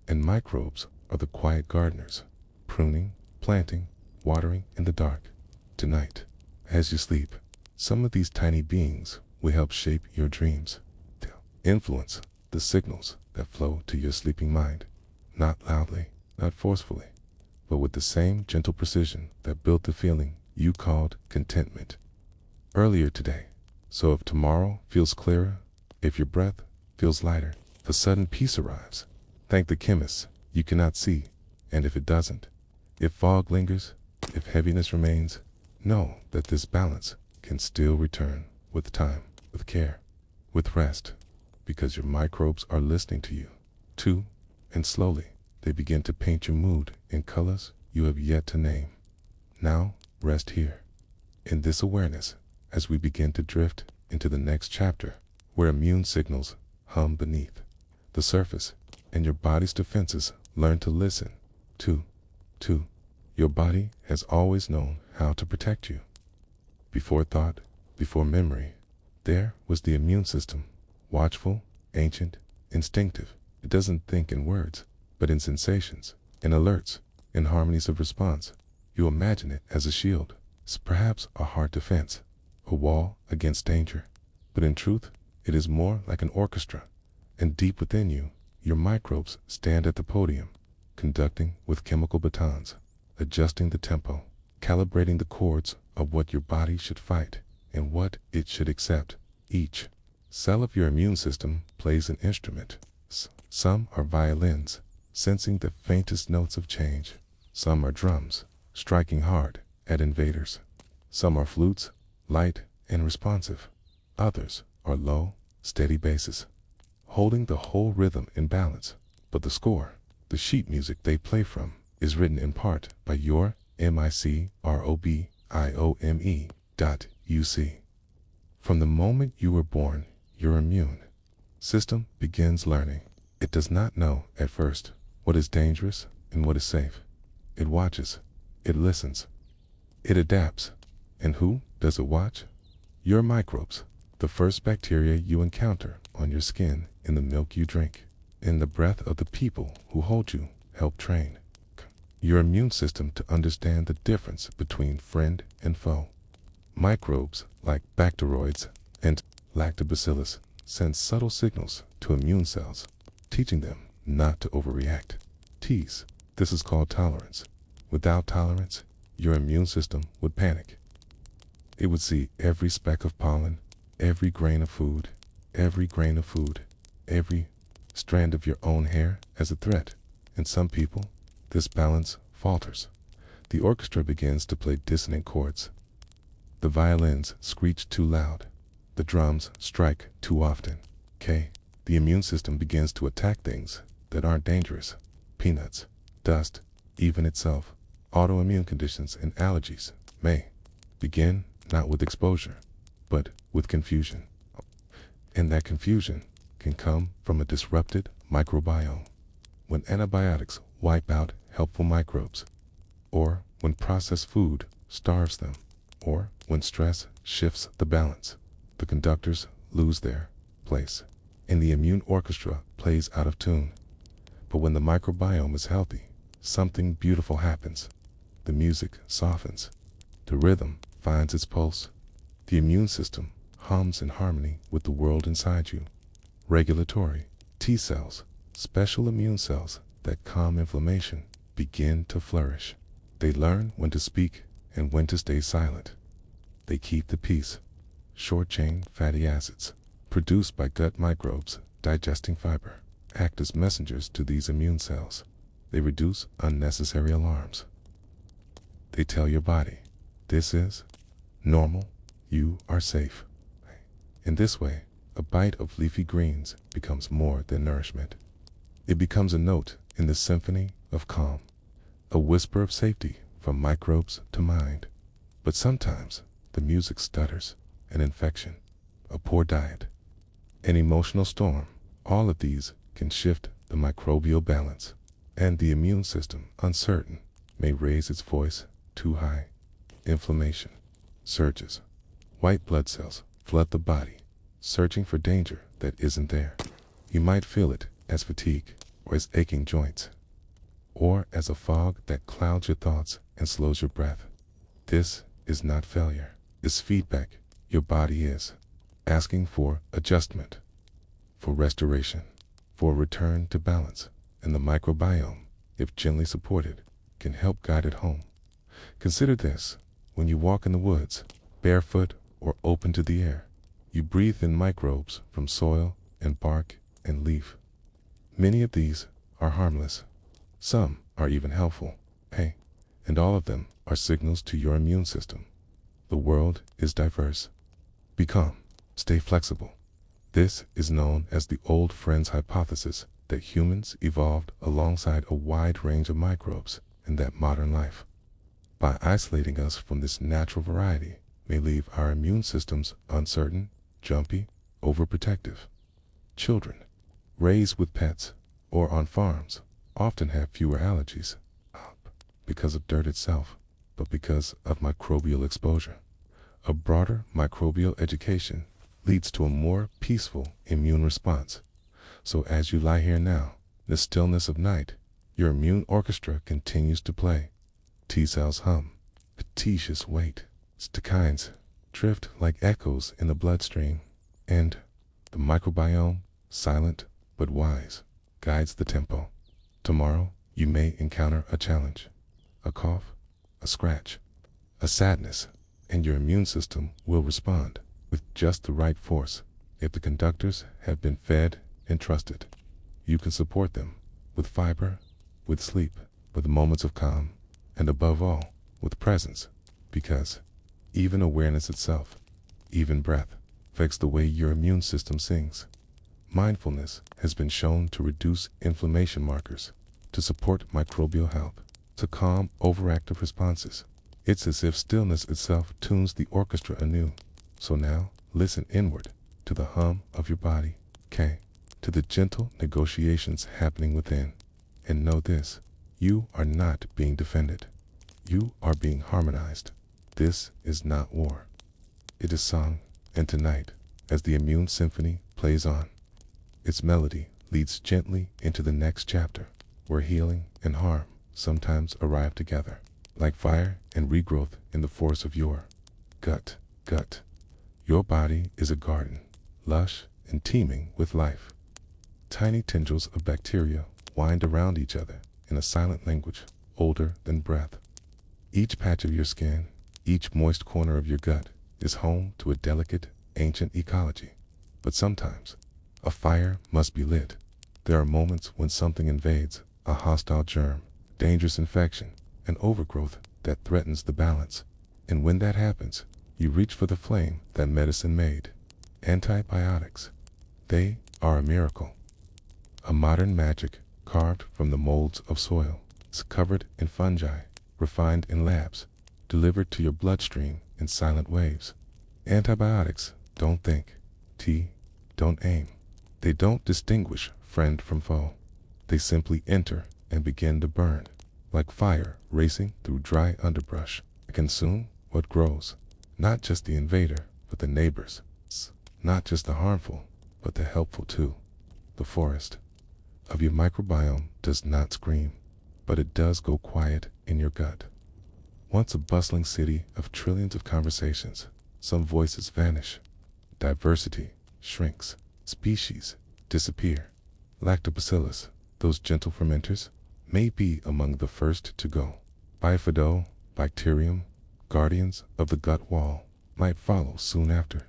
Speaker 1: And microbes are the quiet gardeners, pruning, planting, watering in the dark. Tonight, as you sleep, some of these tiny beings will help shape your dreams. They'll influence the signals that flow to your sleeping mind, not loudly, not forcefully, but with the same gentle precision that built the feeling you called contentment earlier today. So if tomorrow feels clearer, if your breath feels lighter, if a sudden peace arrives, thank the chemists you cannot see, and if it doesn't, if fog lingers, if heaviness remains, know that this balance can still return with time, with care, with rest, because your microbes are listening to you, too, and slowly they begin to paint your mood in colors you have yet to name. Now, rest here, in this awareness, as we begin to drift into the next chapter, where immune signals hum beneath the surface, and your body's defenses learn to listen, too. Your body has always known how to protect you. Before thought, before memory, there was the immune system, watchful, ancient, instinctive. It doesn't think in words, but in sensations, in alerts, in harmonies of response. You imagine it as a shield, perhaps a hard defense, a wall against danger. But in truth, it is more like an orchestra, and deep within you, your microbes stand at the podium, conducting with chemical batons, adjusting the tempo, calibrating the chords of what your body should fight and what it should accept. Each cell of your immune system plays an instrument. Some are violins, sensing the faintest notes of change. Some are drums, striking hard at invaders. Some are flutes, light and responsive. Others are low, steady basses, holding the whole rhythm in balance. But the score, the sheet music they play from, is written in part by your microbiome.uc. From the moment you were born, your immune system begins learning. It does not know at first what is dangerous and what is safe. It watches, it listens, it adapts. And who does it watch? Your microbes, the first bacteria you encounter on your skin, in the milk you drink, in the breath of the people who hold you, help train your immune system to understand the difference between friend and foe. Microbes like bacteroids and lactobacillus send subtle signals to immune cells, teaching them not to overreact. This is called tolerance. Without tolerance, your immune system would panic. It would see every speck of pollen, every grain of food, every strand of your own hair as a threat. In some people, this balance falters. The orchestra begins to play dissonant chords. The violins screech too loud. The drums strike too often. The immune system begins to attack things that aren't dangerous. Peanuts, dust, even itself. Autoimmune conditions and allergies may begin not with exposure, but with confusion. And that confusion can come from a disrupted microbiome. When antibiotics wipe out helpful microbes, or when processed food starves them, or when stress shifts the balance, the conductors lose their place. and the immune orchestra plays out of tune. But when the microbiome is healthy, something beautiful happens. The music softens. The rhythm finds its pulse. The immune system hums in harmony with the world inside you. Regulatory T cells, special immune cells that calm inflammation, begin to flourish. They learn when to speak and when to stay silent. They keep the peace. Short-chain fatty acids, produced by gut microbes digesting fiber, act as messengers to these immune cells. They reduce unnecessary alarms. They tell your body, this is normal, you are safe. In this way, a bite of leafy greens becomes more than nourishment. It becomes a note in the symphony of calm, a whisper of safety from microbes to mind. But sometimes the music stutters, an infection, a poor diet, an emotional storm. All of these can shift the microbial balance, and the immune system, uncertain, may raise its voice too high. Inflammation surges. White blood cells flood the body, searching for danger that isn't there. You might feel it as fatigue, or as aching joints, or as a fog that clouds your thoughts and slows your breath. This is not failure. It's feedback. Your body is asking for adjustment, for restoration, for a return to balance. And the microbiome, if gently supported, can help guide it home. Consider this: when you walk in the woods, barefoot or open to the air, you breathe in microbes from soil and bark and leaf. Many of these are harmless. Some are even helpful. And all of them are signals to your immune system. The world is diverse. Be calm. Stay flexible. This is known as the old friends hypothesis, that humans evolved alongside a wide range of microbes, and that modern life, by isolating us from this natural variety, may leave our immune systems uncertain, jumpy, overprotective. Children raised with pets or on farms often have fewer allergies, not because of dirt itself, but because of microbial exposure. A broader microbial education leads to a more peaceful immune response. So as you lie here now, in the stillness of night, your immune orchestra continues to play. T cells hum, petitious wait, cytokines drift like echoes in the bloodstream, and the microbiome, silent but wise, guides the tempo. Tomorrow you may encounter a challenge, a cough, a scratch, a sadness, and your immune system will respond with just the right force. If the conductors have been fed and trusted, you can support them with fiber, with sleep, with moments of calm, and above all, with presence, because even awareness itself, even breath, affects the way your immune system sings. Mindfulness has been shown to reduce inflammation markers, to support microbial health, to calm overactive responses. It's as if stillness itself tunes the orchestra anew. So now, listen inward to the hum of your body, to the gentle negotiations happening within. And know this: you are not being defended. You are being harmonized. This is not war. It is song, and tonight, as the immune symphony plays on, its melody leads gently into the next chapter, where healing and harm sometimes arrive together, like fire and regrowth in the force of your gut. Your body is a garden, lush and teeming with life. Tiny tendrils of bacteria wind around each other in a silent language older than breath. Each patch of your skin, each moist corner of your gut is home to a delicate, ancient ecology. But sometimes, a fire must be lit. There are moments when something invades, a hostile germ, dangerous infection, an overgrowth that threatens the balance. And when that happens, you reach for the flame that medicine made. Antibiotics. They are a miracle. A modern magic carved from the molds of soil. It's covered in fungi, refined in labs, delivered to your bloodstream in silent waves. Antibiotics don't think. Don't aim. They don't distinguish friend from foe. They simply enter and begin to burn, like fire racing through dry underbrush. They consume what grows, not just the invader, but the neighbors. Not just the harmful, but the helpful too. The forest of your microbiome does not scream, but it does go quiet in your gut. Once a bustling city of trillions of conversations, some voices vanish. Diversity shrinks. Species disappear. Lactobacillus, those gentle fermenters, may be among the first to go. Bifidobacterium, guardians of the gut wall, might follow soon after.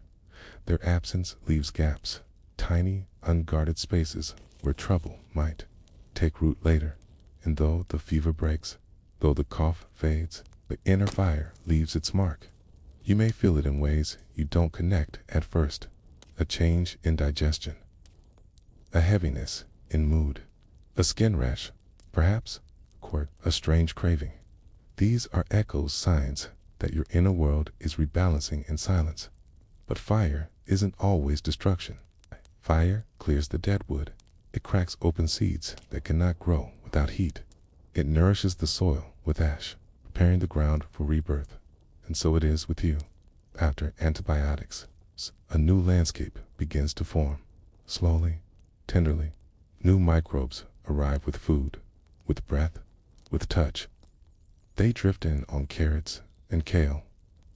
Speaker 1: Their absence leaves gaps, tiny, unguarded spaces where trouble might take root later. And though the fever breaks, though the cough fades, the inner fire leaves its mark. You may feel it in ways you don't connect at first. A change in digestion, a heaviness in mood, a skin rash, perhaps, a strange craving. These are echoes, signs that your inner world is rebalancing in silence. But fire isn't always destruction. Fire clears the dead wood. It cracks open seeds that cannot grow without heat. It nourishes the soil with ash, preparing the ground for rebirth. And so it is with you. After antibiotics, a new landscape begins to form. Slowly, tenderly, new microbes arrive with food, with breath, with touch. They drift in on carrots and kale,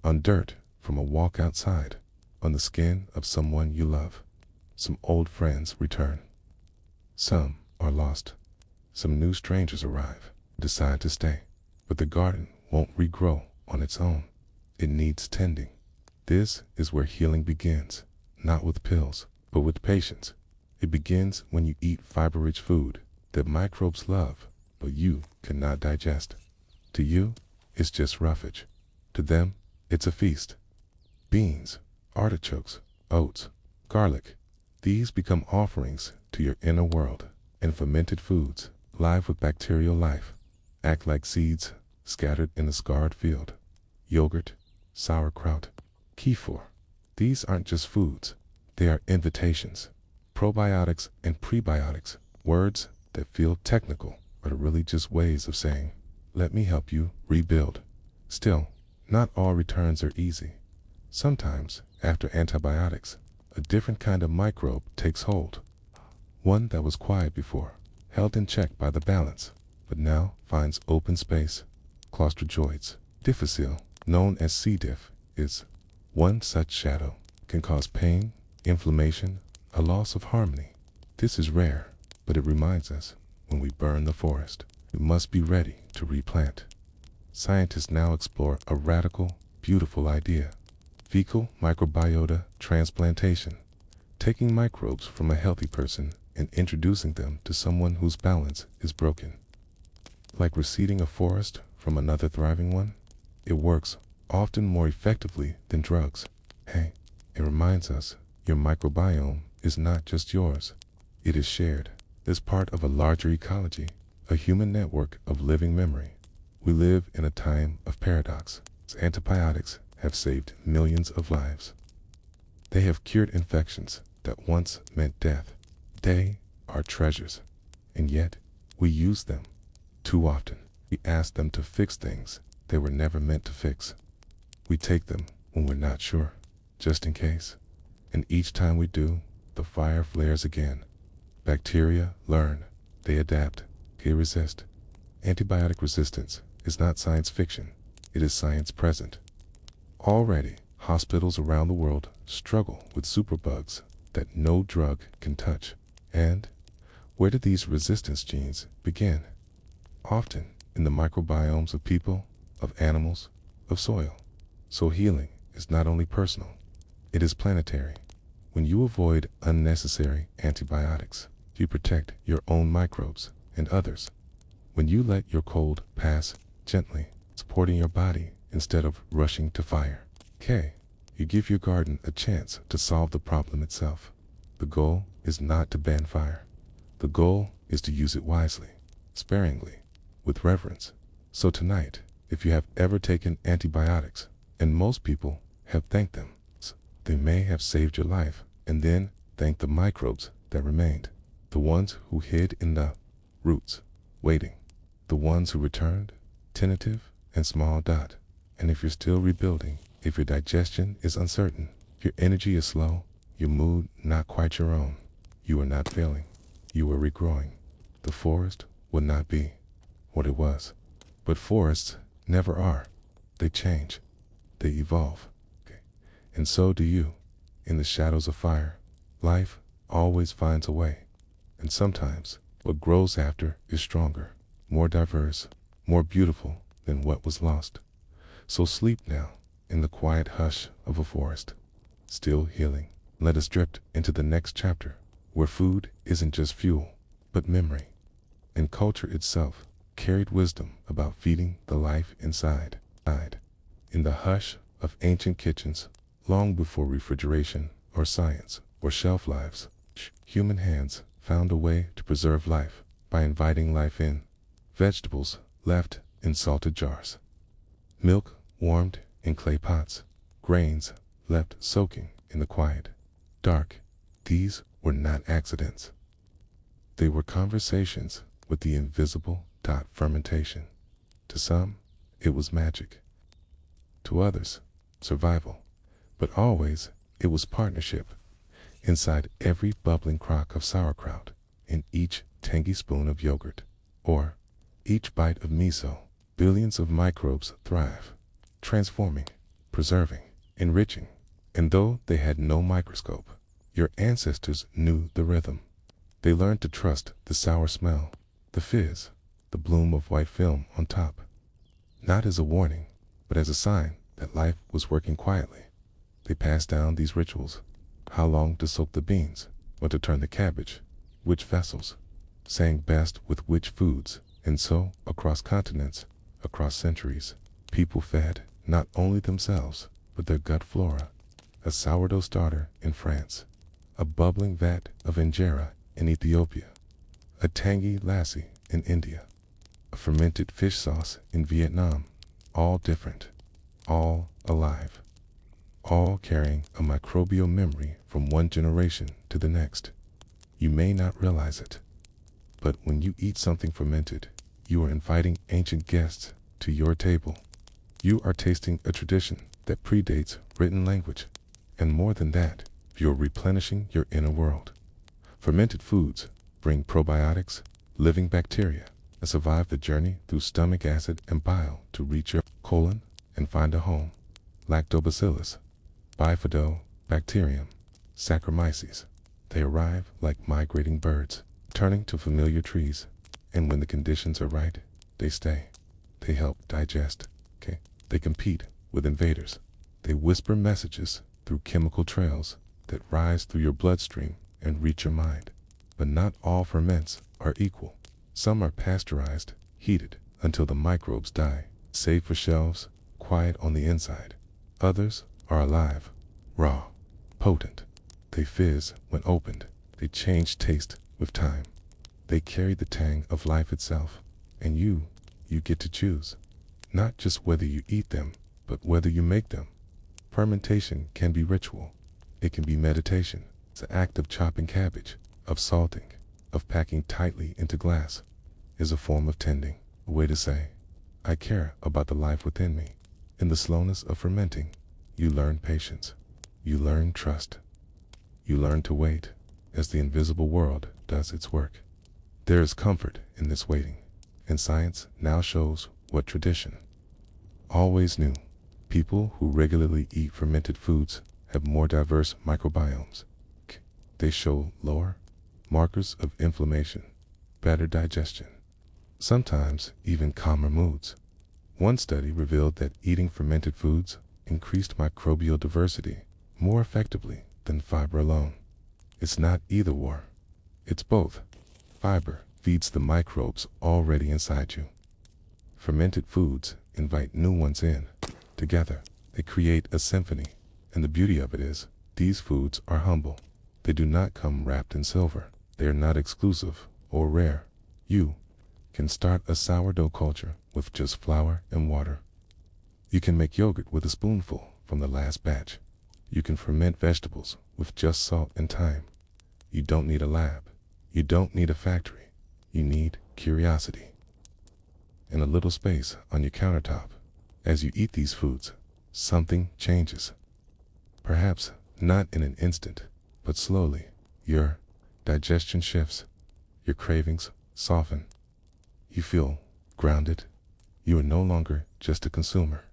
Speaker 1: on dirt from a walk outside, on the skin of someone you love. Some old friends return. Some are lost. Some new strangers arrive, decide to stay. But the garden won't regrow on its own. It needs tending. This is where healing begins, not with pills, but with patience. It begins when you eat fiber-rich food that microbes love, but you cannot digest. To you, it's just roughage. To them, it's a feast. Beans, artichokes, oats, garlic, these become offerings to your inner world, and fermented foods, live with bacterial life, act like seeds scattered in a scarred field. Yogurt, sauerkraut, kefir. These aren't just foods, they are invitations. Probiotics and prebiotics, words that feel technical, but are really just ways of saying, let me help you rebuild. Still, not all returns are easy. Sometimes, after antibiotics, a different kind of microbe takes hold. One that was quiet before, held in check by the balance, but now finds open space. Clostrojoids, difficile, known as C. diff, is one such shadow, can cause pain, inflammation, a loss of harmony. This is rare, but it reminds us, when we burn the forest, we must be ready to replant. Scientists now explore a radical, beautiful idea: fecal microbiota transplantation, taking microbes from a healthy person and introducing them to someone whose balance is broken. Like reseeding a forest from another thriving one, it works often more effectively than drugs. Hey, it reminds us your microbiome is not just yours. It is shared as part of a larger ecology, a human network of living memory. We live in a time of paradox. Antibiotics have saved millions of lives. They have cured infections that once meant death. They are treasures, and yet we use them too often. We ask them to fix things they were never meant to fix. We take them when we're not sure, just in case. And each time we do, the fire flares again. Bacteria learn, they adapt, they resist. Antibiotic resistance is not science fiction, it is science present. Already, hospitals around the world struggle with superbugs that no drug can touch. And where do these resistance genes begin? Often in the microbiomes of people, of animals, of soil. So healing is not only personal, it is planetary. When you avoid unnecessary antibiotics, you protect your own microbes and others. When you let your cold pass gently, supporting your body instead of rushing to fire, you give your garden a chance to solve the problem itself. The goal is not to ban fire. The goal is to use it wisely, sparingly, with reverence. So tonight, if you have ever taken antibiotics, and most people have thanked them, they may have saved your life, and then thank the microbes that remained, the ones who hid in the roots, waiting, the ones who returned, tentative and small dot. And if you're still rebuilding, if your digestion is uncertain, if your energy is slow, Your mood not quite your own. You were not failing. You were regrowing. The forest would not be what it was. But forests never are. They change. They evolve. Okay. And so do you. In the shadows of fire, life always finds a way. And sometimes what grows after is stronger, more diverse, more beautiful than what was lost. So sleep now in the quiet hush of a forest, still healing. Let us drift into the next chapter, where food isn't just fuel, but memory. And culture itself carried wisdom about feeding the life inside. In the hush of ancient kitchens, long before refrigeration or science or shelf lives, human hands found a way to preserve life by inviting life in. Vegetables left in salted jars, milk warmed in clay pots, grains left soaking in the quiet, dark. These were not accidents. They were conversations with the invisible dot fermentation. To some, it was magic. To others, survival. But always, it was partnership. Inside every bubbling crock of sauerkraut, in each tangy spoon of yogurt, or each bite of miso, billions of microbes thrive, transforming, preserving, enriching. And though they had no microscope, your ancestors knew the rhythm. They learned to trust the sour smell, the fizz, the bloom of white film on top. Not as a warning, but as a sign that life was working quietly. They passed down these rituals. How long to soak the beans, when to turn the cabbage, which vessels, sang best with which foods. And so, across continents, across centuries, people fed not only themselves, but their gut flora. A sourdough starter in France, a bubbling vat of injera in Ethiopia, a tangy lassi in India, a fermented fish sauce in Vietnam, all different, all alive, all carrying a microbial memory from one generation to the next. You may not realize it, but when you eat something fermented, you are inviting ancient guests to your table. You are tasting a tradition that predates written language, and more than that, you're replenishing your inner world. Fermented foods bring probiotics, living bacteria, that survive the journey through stomach acid and bile to reach your colon and find a home. Lactobacillus, Bifidobacterium, Saccharomyces. They arrive like migrating birds, turning to familiar trees, and when the conditions are right, they stay. They help digest. Okay? They compete with invaders. They whisper messages through chemical trails that rise through your bloodstream and reach your mind. But not all ferments are equal. Some are pasteurized, heated until the microbes die, safe for shelves, quiet on the inside. Others are alive, raw, potent. They fizz when opened. They change taste with time. They carry the tang of life itself. And you get to choose. Not just whether you eat them, but whether you make them. Fermentation can be ritual. It can be meditation. It's an act of chopping cabbage, of salting, of packing tightly into glass. Is a form of tending, a way to say, I care about the life within me. In the slowness of fermenting, you learn patience. You learn trust. You learn to wait as the invisible world does its work. There is comfort in this waiting, and science now shows what tradition always knew. People who regularly eat fermented foods have more diverse microbiomes. They show lower markers of inflammation, better digestion, sometimes even calmer moods. One study revealed that eating fermented foods increased microbial diversity more effectively than fiber alone. It's not either or. It's both. Fiber feeds the microbes already inside you. Fermented foods invite new ones in. Together, they create a symphony. And the beauty of it is, these foods are humble. They do not come wrapped in silver. They are not exclusive or rare. You can start a sourdough culture with just flour and water. You can make yogurt with a spoonful from the last batch. You can ferment vegetables with just salt and thyme. You don't need a lab. You don't need a factory. You need curiosity and a little space on your countertop. As you eat these foods, something changes. Perhaps not in an instant, But slowly, your digestion shifts, your cravings soften. You feel grounded. You are no longer just a consumer.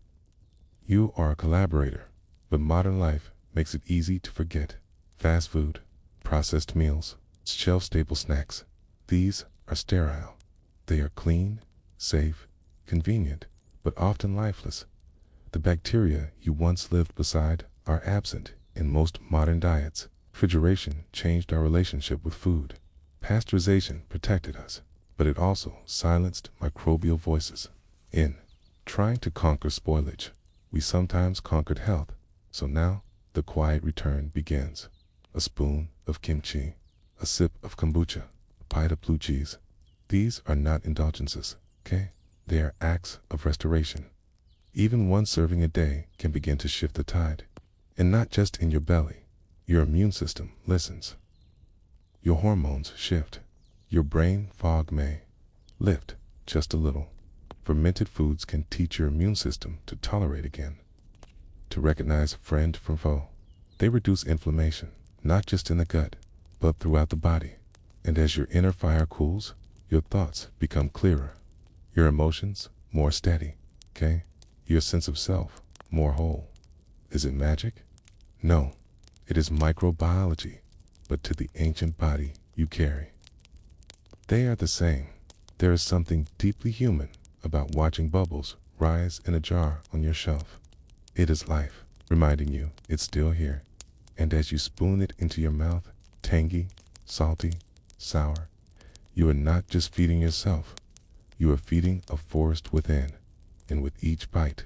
Speaker 1: You are a collaborator, but modern life makes it easy to forget. Fast food, processed meals, shelf-stable snacks. These are sterile. They are clean, safe, convenient, but often lifeless. The bacteria you once lived beside are absent in most modern diets. Refrigeration changed our relationship with food. Pasteurization protected us, but it also silenced microbial voices. In trying to conquer spoilage, we sometimes conquered health. So now, the quiet return begins. A spoon of kimchi, a sip of kombucha, a bite of blue cheese. These are not indulgences, okay? They are acts of restoration. Even one serving a day can begin to shift the tide. And not just in your belly. Your immune system listens. Your hormones shift. Your brain fog may lift just a little. Fermented foods can teach your immune system to tolerate again, to recognize friend from foe. They reduce inflammation, not just in the gut, but throughout the body. And as your inner fire cools, your thoughts become clearer. Your emotions more steady, okay? Your sense of self more whole. Is it magic? No, it is microbiology, but to the ancient body you carry. They are the same. There is something deeply human about watching bubbles rise in a jar on your shelf. It is life, reminding you it's still here. And as you spoon it into your mouth, tangy, salty, sour, you are not just feeding yourself, you are feeding a forest within. And with each bite,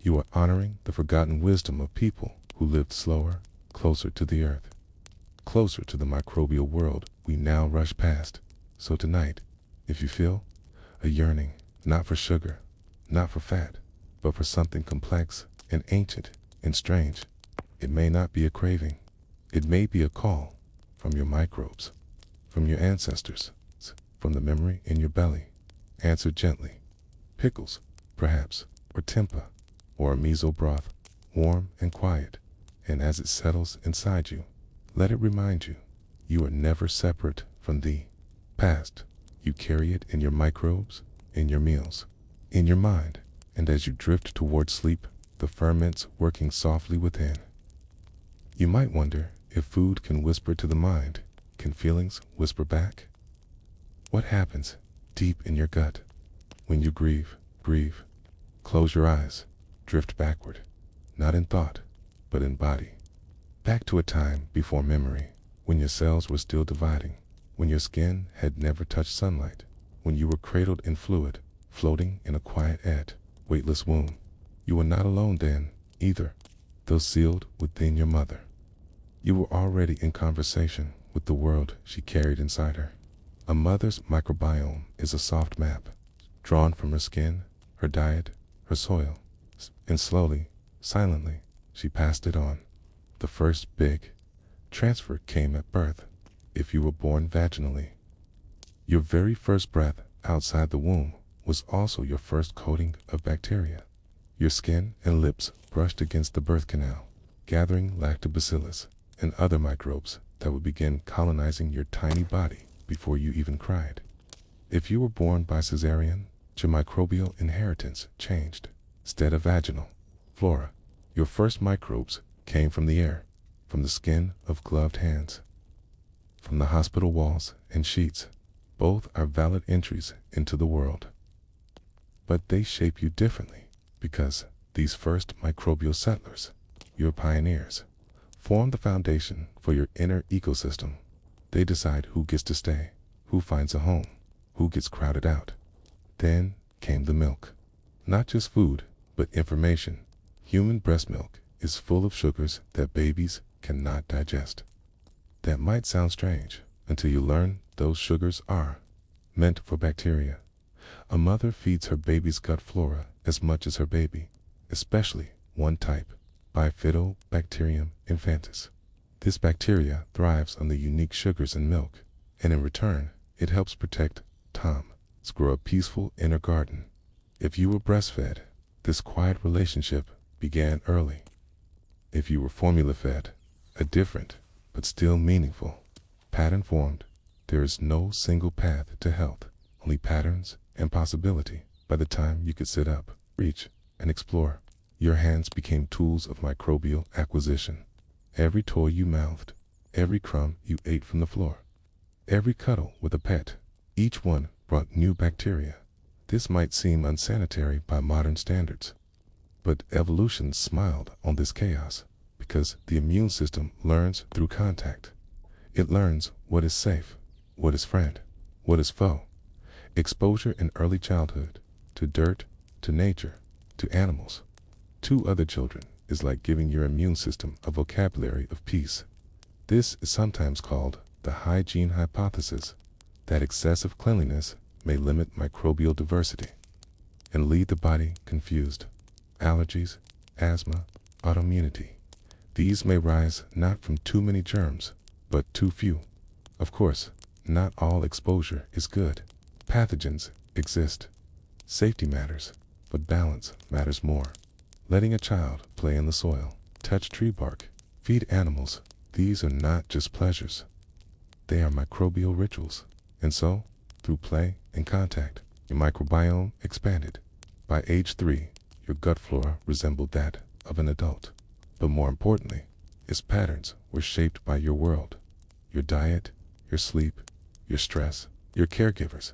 Speaker 1: you are honoring the forgotten wisdom of people who lived slower, closer to the earth, closer to the microbial world we now rush past. So tonight, if you feel a yearning, not for sugar, not for fat, but for something complex and ancient and strange, it may not be a craving. It may be a call from your microbes, from your ancestors, from the memory in your belly. Answer gently. Pickles, perhaps, or tempeh, or a miso broth, warm and quiet. And as it settles inside you, let it remind you, you are never separate from the past. You carry it in your microbes, in your meals, in your mind, and as you drift toward sleep, the ferments working softly within. You might wonder if food can whisper to the mind. Can feelings whisper back? What happens deep in your gut when you grieve? Close your eyes, drift backward, not in thought, but in body. Back to a time before memory, when your cells were still dividing, when your skin had never touched sunlight, when you were cradled in fluid, floating in a quiet, weightless womb. You were not alone then, either, though sealed within your mother. You were already in conversation with the world she carried inside her. A mother's microbiome is a soft map, drawn from her skin, her diet, her soil, and slowly, silently, she passed it on. The first big transfer came at birth, if you were born vaginally. Your very first breath outside the womb was also your first coating of bacteria. Your skin and lips brushed against the birth canal, gathering lactobacillus and other microbes that would begin colonizing your tiny body before you even cried. If you were born by cesarean, your microbial inheritance changed. Instead of vaginal flora, your first microbes came from the air, from the skin of gloved hands, from the hospital walls and sheets. Both are valid entries into the world. But they shape you differently, because these first microbial settlers, your pioneers, form the foundation for your inner ecosystem. They decide who gets to stay, who finds a home, who gets crowded out. Then came the milk. Not just food, but information. Human breast milk is full of sugars that babies cannot digest. That might sound strange until you learn those sugars are meant for bacteria. A mother feeds her baby's gut flora as much as her baby, especially one type, Bifidobacterium infantis. This bacteria thrives on the unique sugars in milk, and in return, it helps protect Tom's grow a peaceful inner garden. If you were breastfed, this quiet relationship began early. If you were formula fed, a different, but still meaningful. Pattern formed. There is no single path to health, only patterns and possibility. By the time you could sit up, reach, and explore, your hands became tools of microbial acquisition. Every toy you mouthed, every crumb you ate from the floor, every cuddle with a pet, each one brought new bacteria. This might seem unsanitary by modern standards, but evolution smiled on this chaos because the immune system learns through contact. It learns what is safe, what is friend, what is foe. Exposure in early childhood to dirt, to nature, to animals, to other children is like giving your immune system a vocabulary of peace. This is sometimes called the hygiene hypothesis, that excessive cleanliness may limit microbial diversity and leave the body confused. Allergies, asthma, autoimmunity. These may rise not from too many germs, but too few. Of course, not all exposure is good. Pathogens exist. Safety matters, but balance matters more. Letting a child play in the soil, touch tree bark, feed animals, these are not just pleasures. They are microbial rituals. And so, through play and contact, your microbiome expanded. By age 3, your gut flora resembled that of an adult. But more importantly, its patterns were shaped by your world, your diet, your sleep, your stress, your caregivers.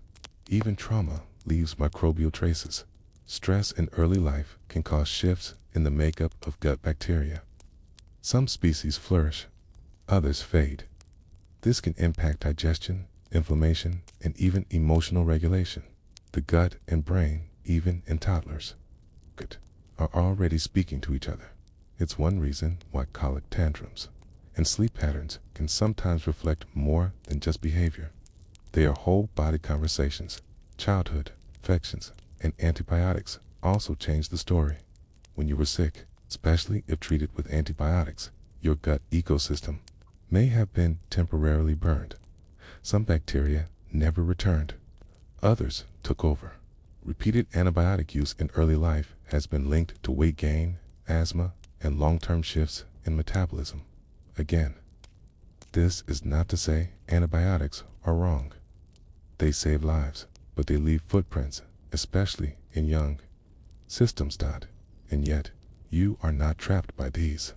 Speaker 1: Even trauma leaves microbial traces. Stress in early life can cause shifts in the makeup of gut bacteria. Some species flourish, others fade. This can impact digestion, inflammation, and even emotional regulation. The gut and brain, even in toddlers, are already speaking to each other. It's one reason why colic tantrums and sleep patterns can sometimes reflect more than just behavior. They are whole body conversations. Childhood, infections, and antibiotics also change the story. When you were sick, especially if treated with antibiotics, your gut ecosystem may have been temporarily burned. Some bacteria never returned. Others took over. Repeated antibiotic use in early life has been linked to weight gain, asthma, and long-term shifts in metabolism. Again, this is not to say antibiotics are wrong. They save lives, but they leave footprints, especially in young systems. And yet, you are not trapped by these.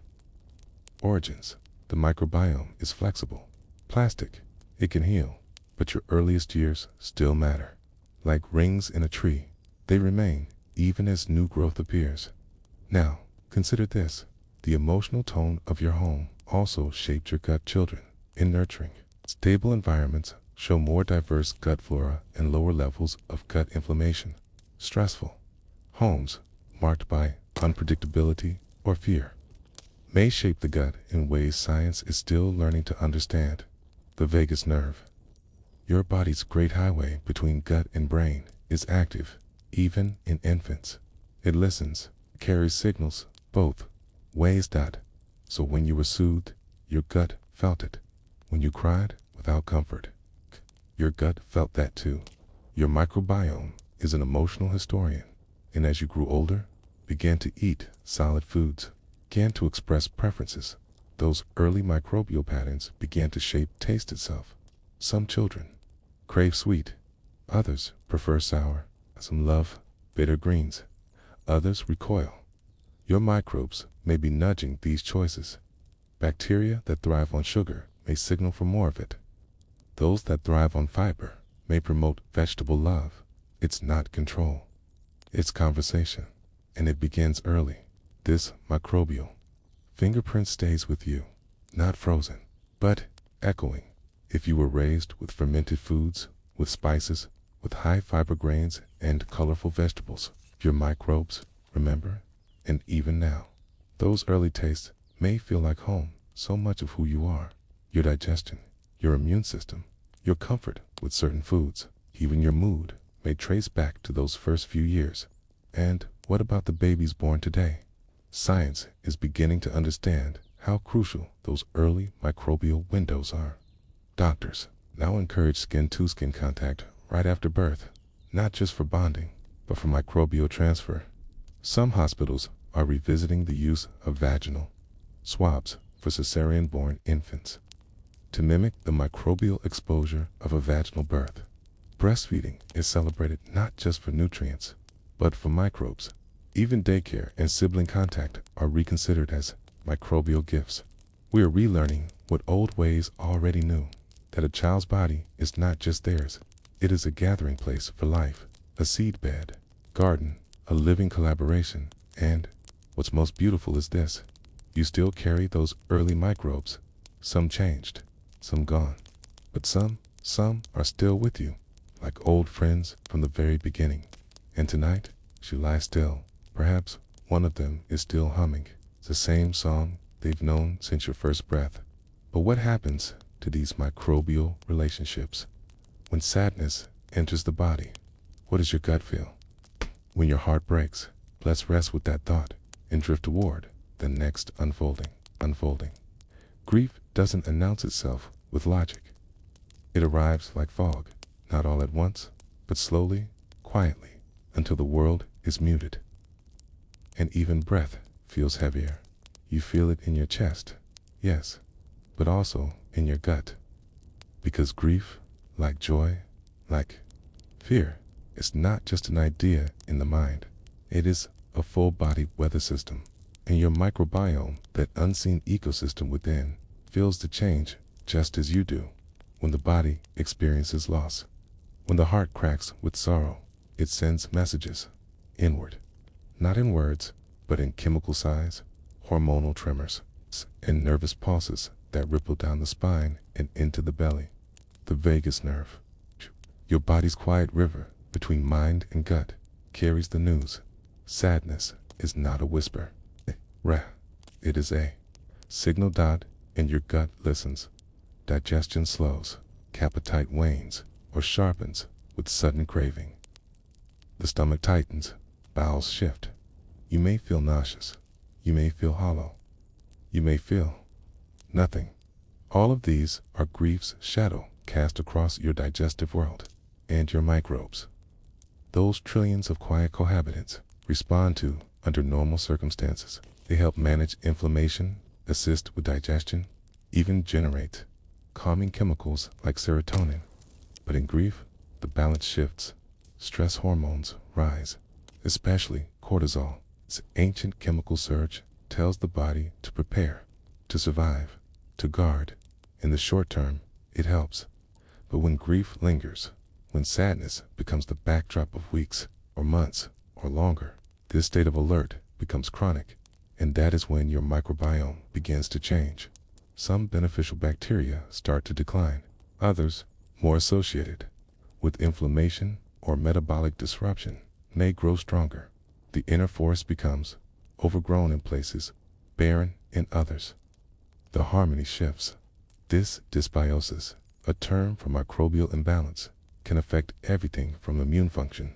Speaker 1: Origins. The microbiome is flexible, plastic. It can heal, but your earliest years still matter. Like rings in a tree, they remain even as new growth appears. Now, consider this. The emotional tone of your home also shaped your gut. Children in nurturing, stable environments show more diverse gut flora and lower levels of gut inflammation. Stressful homes, marked by unpredictability or fear, may shape the gut in ways science is still learning to understand. The vagus nerve, your body's great highway between gut and brain, is active, even in infants. It listens, carries signals both ways. So when you were soothed, your gut felt it. When you cried without comfort, your gut felt that too. Your microbiome is an emotional historian, and as you grew older, began to eat solid foods, began to express preferences. Those early microbial patterns began to shape taste itself. Some children crave sweet, others prefer sour. Some love bitter greens, others recoil. Your microbes may be nudging these choices. Bacteria that thrive on sugar may signal for more of it. Those that thrive on fiber may promote vegetable love. It's not control, it's conversation, and it begins early. This microbial fingerprint stays with you, not frozen, but echoing. If you were raised with fermented foods, with spices, with high fiber grains, and colorful vegetables, your microbes remember. And even now, those early tastes may feel like home. So much of who you are, your digestion, your immune system, your comfort with certain foods, even your mood, may trace back to those first few years. And what about the babies born today? Science is beginning to understand how crucial those early microbial windows are. Doctors now encourage skin-to-skin contact right after birth, not just for bonding, but for microbial transfer. Some hospitals are revisiting the use of vaginal swabs for cesarean-born infants. to mimic the microbial exposure of a vaginal birth. Breastfeeding is celebrated not just for nutrients, but for microbes. Even daycare and sibling contact are reconsidered as microbial gifts. We are relearning what old ways already knew, that a child's body is not just theirs. It is a gathering place for life, a seedbed, garden, a living collaboration, and what's most beautiful is this: you still carry those early microbes. Some changed, some gone, but some are still with you, like old friends from the very beginning. And tonight, as you lie still, perhaps one of them is still humming the same song they've known since your first breath. But what happens to these microbial relationships? When sadness enters the body, what does your gut feel? When your heart breaks, let's rest with that thought and drift toward the next unfolding. Grief doesn't announce itself with logic. It arrives like fog, not all at once, but slowly, quietly, until the world is muted. And even breath feels heavier. You feel it in your chest, yes, but also in your gut. Because grief, like joy, like fear, is not just an idea in the mind. It is a full-body weather system. And your microbiome, that unseen ecosystem within, feels the change just as you do. When the body experiences loss, when the heart cracks with sorrow, it sends messages inward, not in words, but in chemical sighs, hormonal tremors, and nervous pulses that ripple down the spine and into the belly. The vagus nerve, your body's quiet river between mind and gut, carries the news. Sadness is not a whisper. It is a signal. And your gut listens. Digestion slows, appetite wanes, or sharpens with sudden craving. The stomach tightens, bowels shift. You may feel nauseous. You may feel hollow. You may feel nothing. All of these are grief's shadow cast across your digestive world and your microbes. Those trillions of quiet cohabitants respond to under normal circumstances. They help manage inflammation, assist with digestion, even generate calming chemicals like serotonin. But in grief, the balance shifts. Stress hormones rise, especially cortisol. Its ancient chemical surge tells the body to prepare, to survive, to guard. In the short term, it helps. But when grief lingers, when sadness becomes the backdrop of weeks or months or longer, this state of alert becomes chronic. And that is when your microbiome begins to change. Some beneficial bacteria start to decline. Others, more associated with inflammation or metabolic disruption, may grow stronger. The inner forest becomes overgrown in places, barren in others. The harmony shifts. This dysbiosis, a term for microbial imbalance, can affect everything from immune function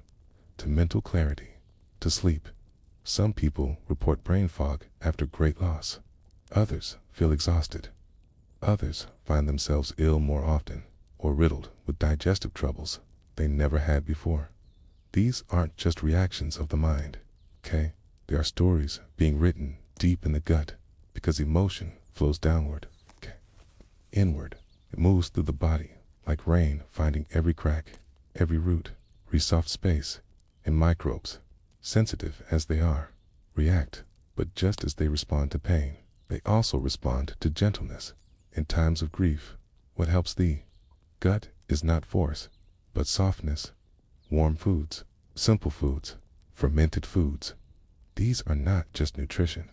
Speaker 1: to mental clarity to sleep. Some people report brain fog after great loss. Others feel exhausted. Others find themselves ill more often or riddled with digestive troubles they never had before. These aren't just reactions of the mind, okay? They are stories being written deep in the gut because emotion flows downward, okay? Inward. It moves through the body like rain, finding every crack, every root, every soft space, and microbes, sensitive as they are, react. But just as they respond to pain, they also respond to gentleness. In times of grief, what helps the gut is not force, but softness. Warm foods, simple foods, fermented foods. These are not just nutrition.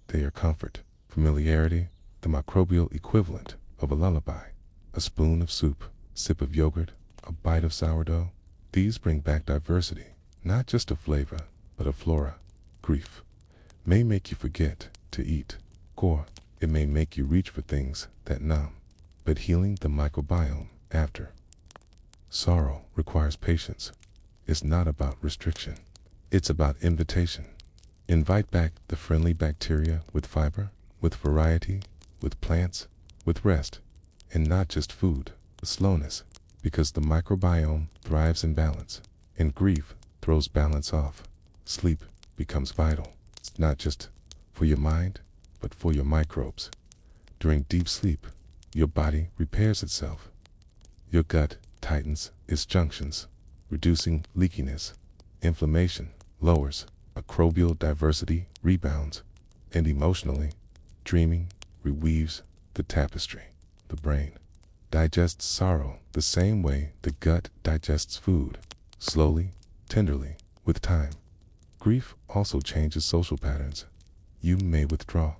Speaker 1: They are comfort, familiarity, the microbial equivalent of a lullaby. A spoon of soup, sip of yogurt, a bite of sourdough. These bring back diversity, not just of flavor, but of flora. Grief may make you forget to eat, or it may make you reach for things that numb. But healing the microbiome after sorrow requires patience. It's not about restriction. It's about invitation. Invite back the friendly bacteria with fiber, with variety, with plants, with rest, and not just food, slowness, because the microbiome thrives in balance, and grief throws balance off. Sleep becomes vital. It's not just for your mind, but for your microbes. During deep sleep, your body repairs itself. Your gut tightens its junctions, reducing leakiness. Inflammation lowers, microbial diversity rebounds, and emotionally, dreaming reweaves the tapestry. The brain digests sorrow the same way the gut digests food, slowly, tenderly, with time. Grief also changes social patterns. You may withdraw,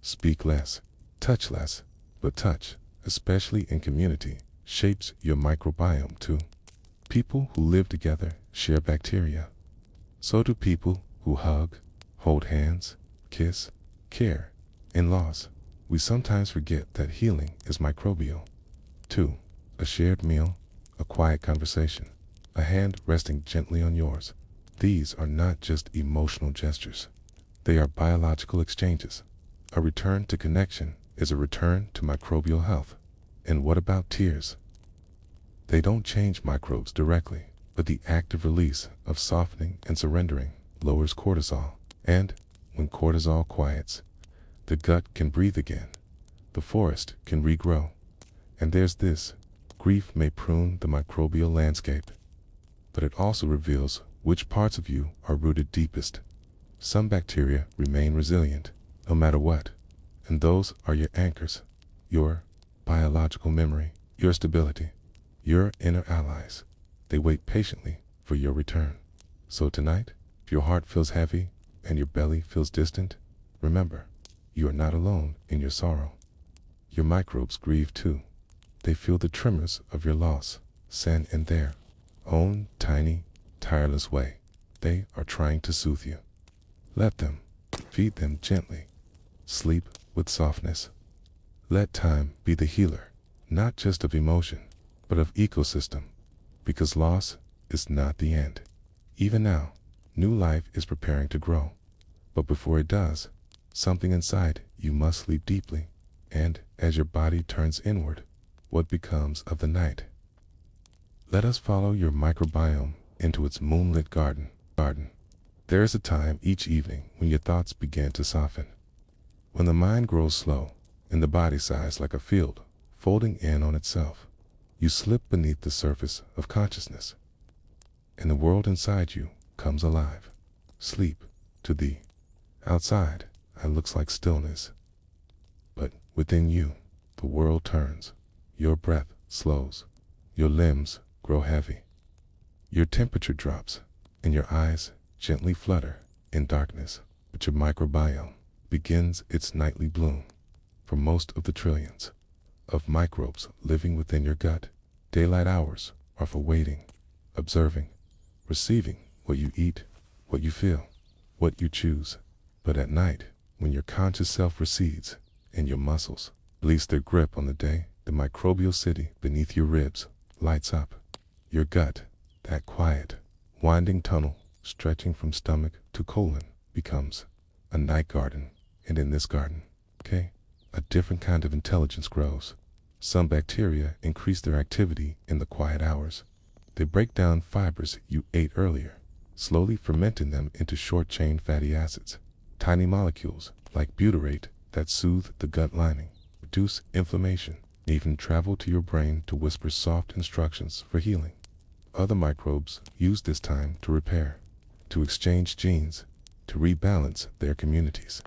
Speaker 1: speak less, touch less, but touch, especially in community, shapes your microbiome too. People who live together share bacteria. So do people who hug, hold hands, kiss, care. In loss, we sometimes forget that healing is microbial. 2. A shared meal, a quiet conversation, a hand resting gently on yours. These are not just emotional gestures. They are biological exchanges. A return to connection is a return to microbial health. And what about tears? They don't change microbes directly, but the active release of softening and surrendering lowers cortisol. And when cortisol quiets, the gut can breathe again. The forest can regrow. And there's this: grief may prune the microbial landscape, but it also reveals which parts of you are rooted deepest. Some bacteria remain resilient, no matter what, and those are your anchors, your biological memory, your stability, your inner allies. They wait patiently for your return. So tonight, if your heart feels heavy and your belly feels distant, remember, you are not alone in your sorrow. Your microbes grieve too. They feel the tremors of your loss, send in their own tiny, tireless way. They are trying to soothe you. Let them. Feed them gently. Sleep with softness. Let time be the healer, not just of emotion, but of ecosystem, because loss is not the end. Even now, new life is preparing to grow, but before it does, something inside you must sleep deeply, and as your body turns inward, what becomes of the night? Let us follow your microbiome into its moonlit garden. There is a time each evening when your thoughts begin to soften, when the mind grows slow and the body sighs like a field folding in on itself. You slip beneath the surface of consciousness, and the world inside you comes alive. Sleep to thee. Outside, it looks like stillness, but within you, the world turns. Your breath slows. Your limbs grow heavy. Your temperature drops, and your eyes gently flutter in darkness. But your microbiome begins its nightly bloom. For most of the trillions of microbes living within your gut, daylight hours are for waiting, observing, receiving what you eat, what you feel, what you choose. But at night, when your conscious self recedes and your muscles release their grip on the day, the microbial city beneath your ribs lights up. Your gut, that quiet, winding tunnel stretching from stomach to colon, becomes a night garden. And in this garden, a different kind of intelligence grows. Some bacteria increase their activity in the quiet hours. They break down fibers you ate earlier, slowly fermenting them into short-chain fatty acids. Tiny molecules like butyrate that soothe the gut lining, reduce inflammation, even travel to your brain to whisper soft instructions for healing. Other microbes use this time to repair, to exchange genes, to rebalance their communities,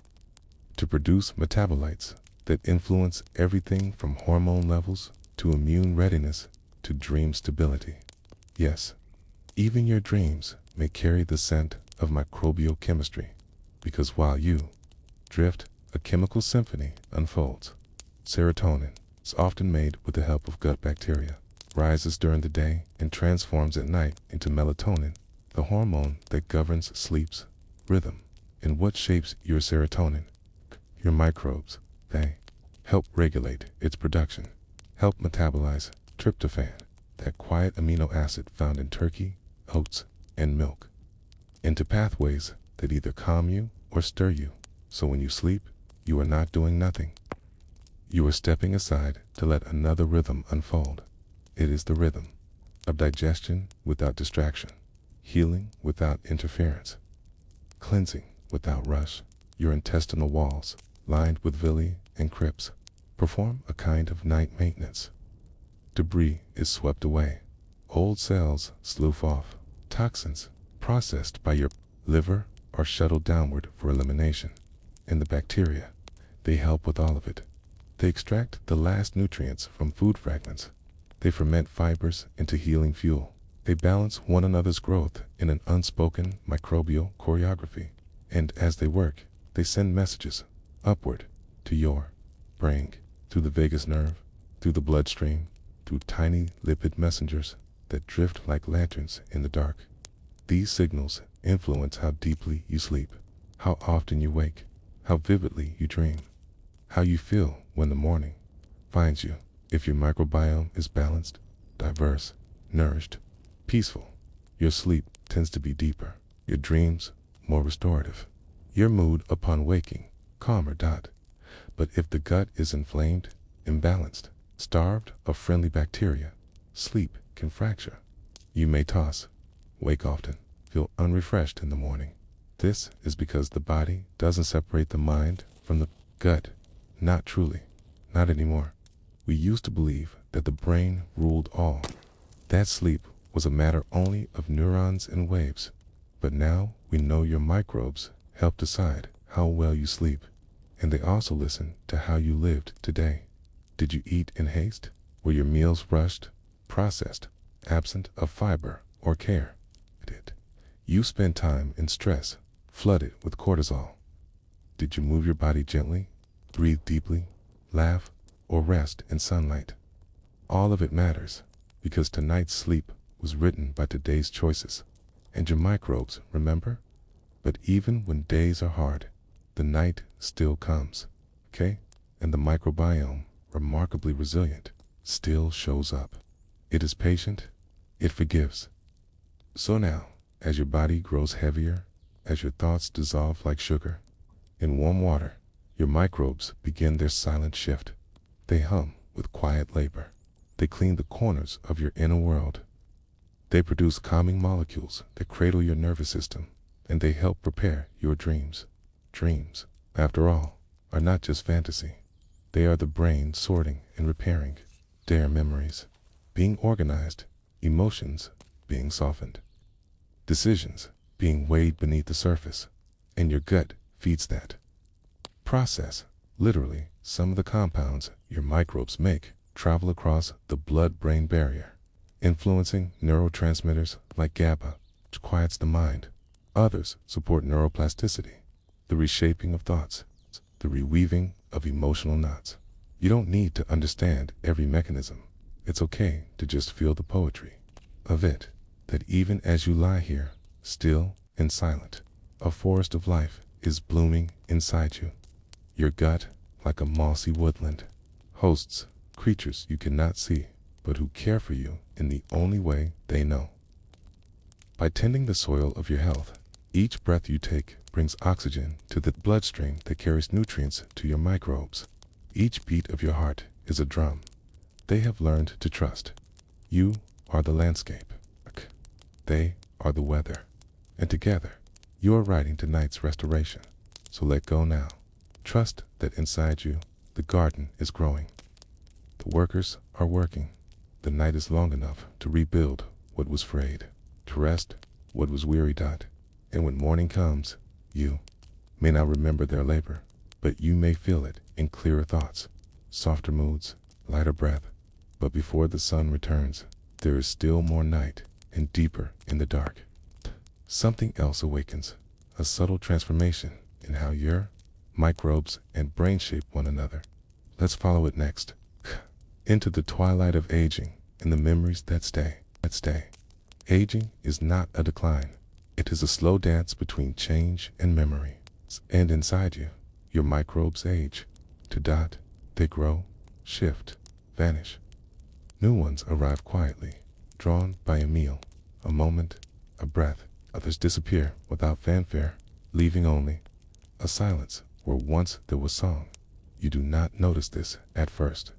Speaker 1: to produce metabolites that influence everything from hormone levels to immune readiness to dream stability. Yes, even your dreams may carry the scent of microbial chemistry, because while you drift, a chemical symphony unfolds. Serotonin is often made with the help of gut bacteria, rises during the day and transforms at night into melatonin, the hormone that governs sleep's rhythm. And what shapes your serotonin? Your microbes. They help regulate its production, help metabolize tryptophan, that quiet amino acid found in turkey, oats, and milk, into pathways that either calm you or stir you. So when you sleep, you are not doing nothing. You are stepping aside to let another rhythm unfold. It is the rhythm of digestion without distraction, healing without interference, cleansing without rush. Your intestinal walls, lined with villi and crypts, perform a kind of night maintenance. Debris is swept away. Old cells slough off. Toxins, processed by your liver, are shuttled downward for elimination. And the bacteria, they help with all of it. They extract the last nutrients from food fragments. They ferment fibers into healing fuel. They balance one another's growth in an unspoken microbial choreography. And as they work, they send messages upward to your brain, through the vagus nerve, through the bloodstream, through tiny lipid messengers that drift like lanterns in the dark. These signals influence how deeply you sleep, how often you wake, how vividly you dream, how you feel when the morning finds you. If your microbiome is balanced, diverse, nourished, peaceful, your sleep tends to be deeper, your dreams more restorative, your mood upon waking calmer. But if the gut is inflamed, imbalanced, starved of friendly bacteria, sleep can fracture. You may toss, wake often, feel unrefreshed in the morning. This is because the body doesn't separate the mind from the gut. Not truly. Not anymore. We used to believe that the brain ruled all, that sleep was a matter only of neurons and waves. But now we know your microbes help decide how well you sleep, and they also listen to how you lived today. Did you eat in haste? Were your meals rushed, processed, absent of fiber or care? Did you spend time in stress, flooded with cortisol? Did you move your body gently, breathe deeply, laugh, or rest in sunlight? All of it matters, because tonight's sleep was written by today's choices. And your microbes, remember? But even when days are hard, the night still comes, okay? And the microbiome, remarkably resilient, still shows up. It is patient, it forgives. So now, as your body grows heavier, as your thoughts dissolve like sugar in warm water, your microbes begin their silent shift. They hum with quiet labor. They clean the corners of your inner world. They produce calming molecules that cradle your nervous system, and they help prepare your dreams. Dreams, after all, are not just fantasy. They are the brain sorting and repairing their memories, being organized, emotions being softened, decisions being weighed beneath the surface, and your gut feeds that process. Literally, some of the compounds your microbes make travel across the blood-brain barrier, influencing neurotransmitters like GABA, which quiets the mind. Others support neuroplasticity, the reshaping of thoughts, the reweaving of emotional knots. You don't need to understand every mechanism. It's okay to just feel the poetry of it, that even as you lie here, still and silent, a forest of life is blooming inside you. Your gut, like a mossy woodland, hosts creatures you cannot see, but who care for you in the only way they know. By tending the soil of your health, each breath you take brings oxygen to the bloodstream that carries nutrients to your microbes. Each beat of your heart is a drum they have learned to trust. You are the landscape. They are the weather. And together, you are writing tonight's restoration. So let go now. Trust that inside you, the garden is growing. The workers are working. The night is long enough to rebuild what was frayed, to rest what was weary. And when morning comes, you may not remember their labor, but you may feel it in clearer thoughts, softer moods, lighter breath. But before the sun returns, there is still more night, and deeper in the dark, something else awakens, a subtle transformation in how your microbes and brain shape one another. Let's follow it next, into the twilight of aging and the memories that stay. Aging is not a decline. It is a slow dance between change and memory. And inside you, your microbes age. They grow, shift, vanish. New ones arrive quietly, drawn by a meal, a moment, a breath. Others disappear without fanfare, leaving only a silence where once there was song. You do not notice this at first.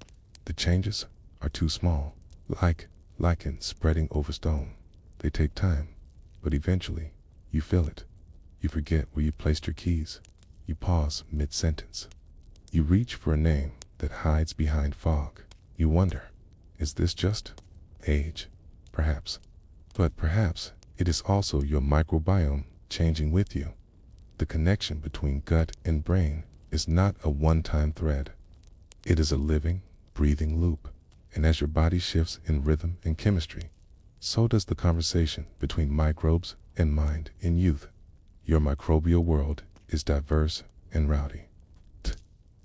Speaker 1: The changes are too small, like lichen spreading over stone. They take time, but eventually you feel it. You forget where you placed your keys. You pause mid-sentence. You reach for a name that hides behind fog. You wonder, is this just age? Perhaps. But perhaps it is also your microbiome changing with you. The connection between gut and brain is not a one-time thread. It is a living, breathing loop. And as your body shifts in rhythm and chemistry, so does the conversation between microbes and mind in youth. Your microbial world is diverse and rowdy.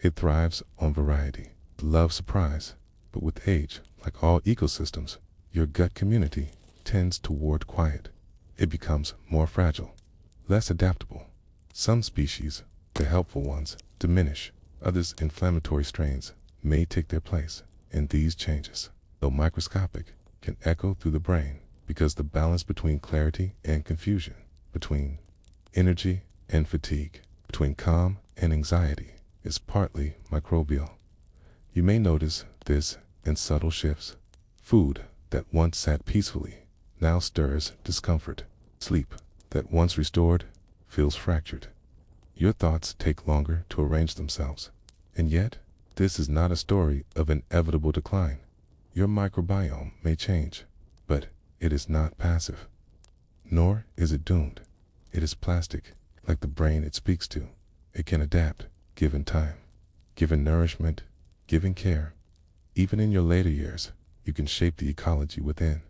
Speaker 1: It thrives on variety, loves surprise, but with age, like all ecosystems, your gut community tends toward quiet. It becomes more fragile, less adaptable. Some species, the helpful ones, diminish. Others, inflammatory strains, may take their place. And these changes, though microscopic, can echo through the brain because the balance between clarity and confusion, between energy and fatigue, between calm and anxiety, is partly microbial. You may notice this in subtle shifts. Food that once sat peacefully now stirs discomfort. Sleep that once restored feels fractured. Your thoughts take longer to arrange themselves. And yet, this is not a story of inevitable decline. Your microbiome may change, but it is not passive. Nor is it doomed. It is plastic, like the brain it speaks to. It can adapt, given time, given nourishment, given care. Even in your later years, you can shape the ecology within.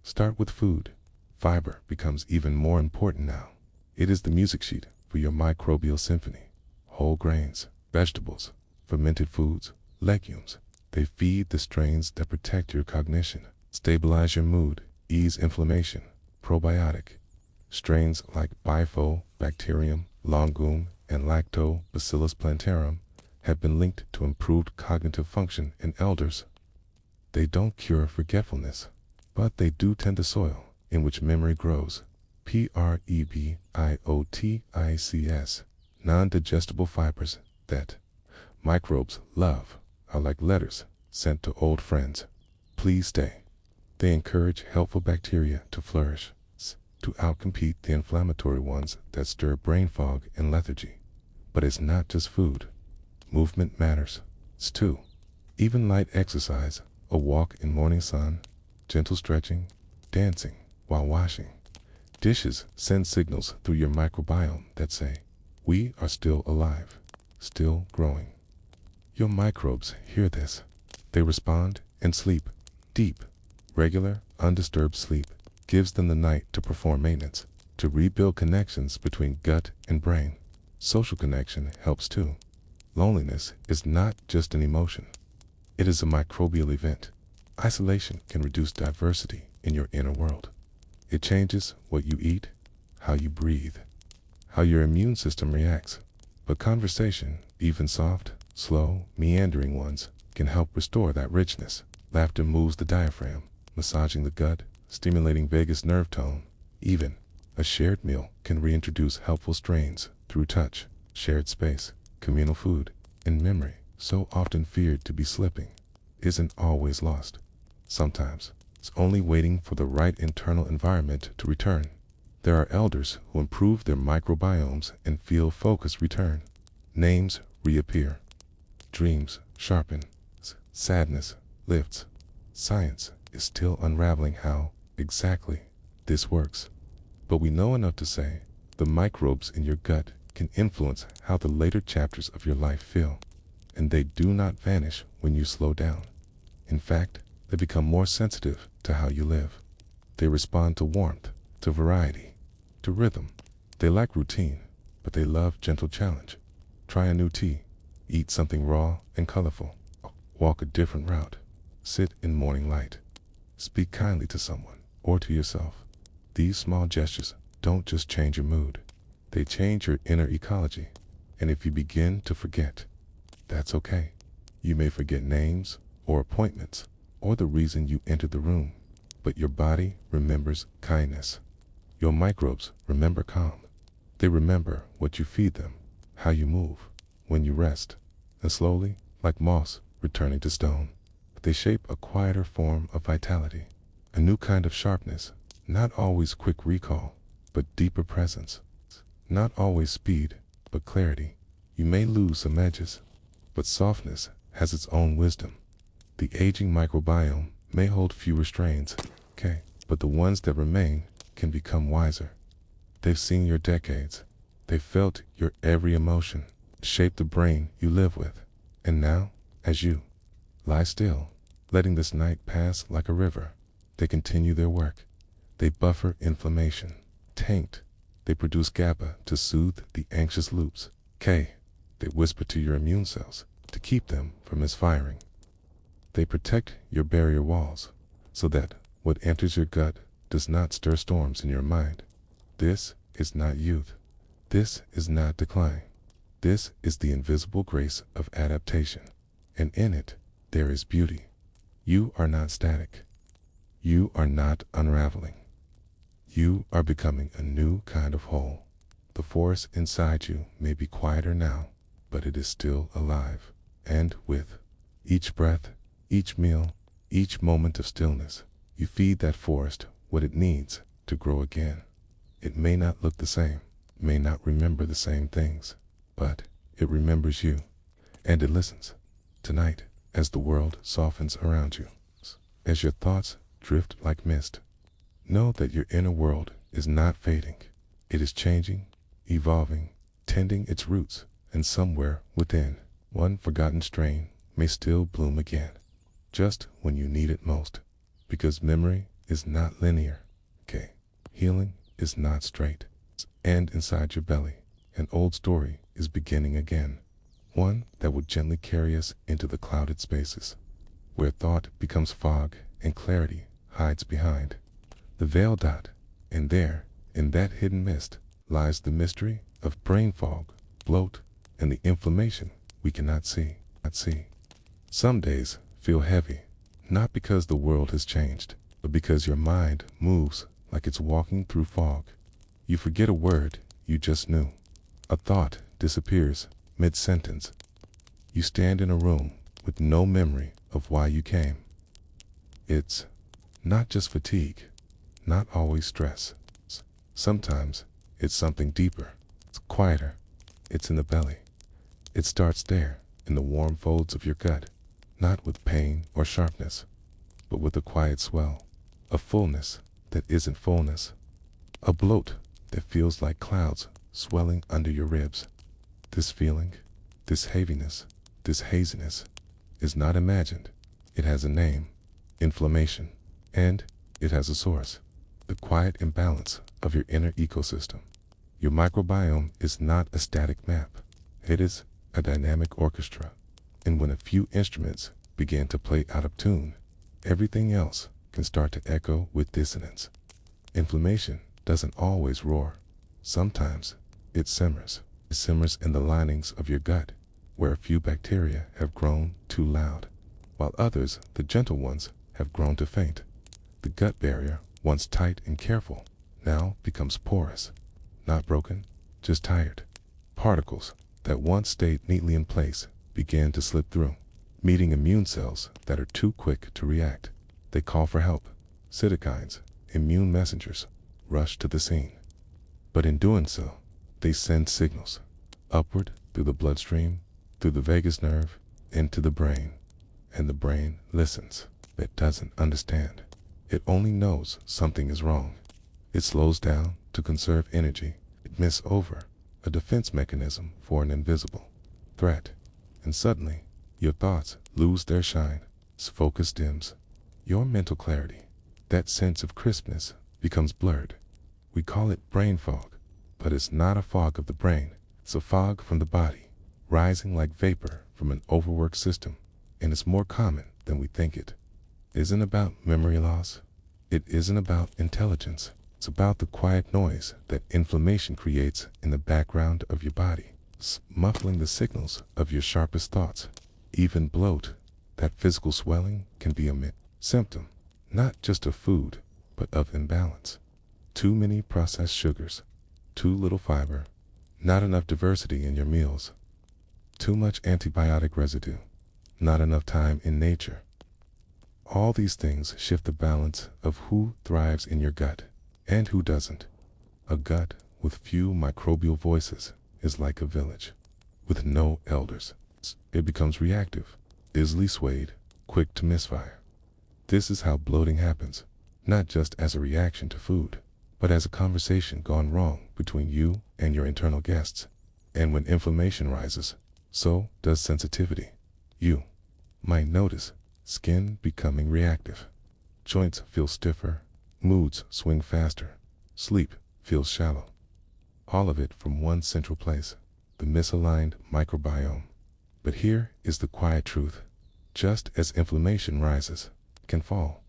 Speaker 1: Start with food. Fiber becomes even more important now. It is the music sheet for your microbial symphony. Whole grains, vegetables, fermented foods, legumes. They feed the strains that protect your cognition, stabilize your mood, ease inflammation. Probiotic. Strains like Bifidobacterium, Longum, and Lactobacillus plantarum have been linked to improved cognitive function in elders. They don't cure forgetfulness, but they do tend the soil in which memory grows. Prebiotics. Non-digestible fibers that microbes love are like letters sent to old friends. Please stay. They encourage helpful bacteria to flourish, to outcompete the inflammatory ones that stir brain fog and lethargy. But it's not just food. Movement matters, too. Even light exercise, a walk in morning sun, gentle stretching, dancing while washing dishes send signals through your microbiome that say, we are still alive, still growing. Your microbes hear this. They respond and sleep deep. Regular, undisturbed sleep gives them the night to perform maintenance, to rebuild connections between gut and brain. Social connection helps too. Loneliness is not just an emotion. It is a microbial event. Isolation can reduce diversity in your inner world. It changes what you eat, how you breathe, how your immune system reacts. But conversation, even soft, slow, meandering ones, can help restore that richness. Laughter moves the diaphragm, massaging the gut, stimulating vagus nerve tone. Even a shared meal can reintroduce helpful strains through touch. Shared space, communal food, and memory, so often feared to be slipping, isn't always lost. Sometimes it's only waiting for the right internal environment to return. There are elders who improve their microbiomes and feel focus return. Names reappear. Dreams sharpen. Sadness lifts. Science is still unraveling how exactly this works. But we know enough to say the microbes in your gut can influence how the later chapters of your life feel. And they do not vanish when you slow down. In fact, they become more sensitive to how you live. They respond to warmth, to variety, to rhythm. They like routine, but they love gentle challenge. Try a new tea, eat something raw and colorful, walk a different route, sit in morning light, speak kindly to someone or to yourself. These small gestures don't just change your mood, they change your inner ecology. And if you begin to forget, that's okay. You may forget names or appointments or the reason you entered the room, but your body remembers kindness. Your microbes remember calm. They remember what you feed them, how you move, when you rest, and slowly, like moss returning to stone, they shape a quieter form of vitality, a new kind of sharpness, not always quick recall, but deeper presence, not always speed, but clarity. You may lose some edges, but softness has its own wisdom. The aging microbiome may hold fewer strains, okay, but the ones that remain can become wiser. They've seen your decades. They've felt your every emotion, shaped the brain you live with. And now, as you lie still, letting this night pass like a river, they continue their work. They buffer inflammation, taint. They produce GABA to soothe the anxious loops. K. They whisper to your immune cells to keep them from misfiring. They protect your barrier walls so that what enters your gut does not stir storms in your mind. This is not youth. This is not decline. This is the invisible grace of adaptation. And in it, there is beauty. You are not static. You are not unraveling. You are becoming a new kind of whole. The forest inside you may be quieter now, but it is still alive. And with each breath, each meal, each moment of stillness, you feed that forest what it needs to grow again. It may not look the same, may not remember the same things, but it remembers you, and it listens. Tonight, as the world softens around you, as your thoughts drift like mist, know that your inner world is not fading. It is changing, evolving, tending its roots, and somewhere within, one forgotten strain may still bloom again, just when you need it most. Because memory is not linear, okay? Healing is not straight. And inside your belly, an old story is beginning again. One that would gently carry us into the clouded spaces, where thought becomes fog and clarity hides behind the veil dot. And there, in that hidden mist, lies the mystery of brain fog, bloat, and the inflammation we cannot see. Some days feel heavy, not because the world has changed, but because your mind moves like it's walking through fog. You forget a word you just knew. A thought disappears mid-sentence. You stand in a room with no memory of why you came. It's not just fatigue, not always stress. Sometimes it's something deeper. It's quieter. It's in the belly. It starts there, in the warm folds of your gut, not with pain or sharpness, but with a quiet swell, a fullness that isn't fullness, a bloat that feels like clouds swelling under your ribs. This feeling, this heaviness, this haziness is not imagined. It has a name, inflammation, and it has a source, the quiet imbalance of your inner ecosystem. Your microbiome is not a static map. It is a dynamic orchestra. And when a few instruments begin to play out of tune, everything else can start to echo with dissonance. Inflammation doesn't always roar. Sometimes it simmers. It simmers in the linings of your gut, where a few bacteria have grown too loud, while others, the gentle ones, have grown to faint. The gut barrier, once tight and careful, now becomes porous, not broken, just tired. Particles that once stayed neatly in place begin to slip through, meeting immune cells that are too quick to react. They call for help. Cytokines, immune messengers, rush to the scene. But in doing so, they send signals upward through the bloodstream, through the vagus nerve, into the brain. And the brain listens. It doesn't understand. It only knows something is wrong. It slows down to conserve energy. It misses over a defense mechanism for an invisible threat. And suddenly, your thoughts lose their shine. Focus dims. Your mental clarity, that sense of crispness, becomes blurred. We call it brain fog, but it's not a fog of the brain. It's a fog from the body, rising like vapor from an overworked system. And it's more common than we think it. It isn't about memory loss. It isn't about intelligence. It's about the quiet noise that inflammation creates in the background of your body, muffling the signals of your sharpest thoughts. Even bloat, that physical swelling, can be a symptom, not just of food, but of imbalance. Too many processed sugars, too little fiber, not enough diversity in your meals, too much antibiotic residue, not enough time in nature. All these things shift the balance of who thrives in your gut and who doesn't. A gut with few microbial voices is like a village with no elders. It becomes reactive, easily swayed, quick to misfire. This is how bloating happens, not just as a reaction to food, but as a conversation gone wrong between you and your internal guests. And when inflammation rises, so does sensitivity. You might notice skin becoming reactive. Joints feel stiffer, moods swing faster, sleep feels shallow. All of it from one central place, the misaligned microbiome. But here is the quiet truth. Just as inflammation rises, it can fall.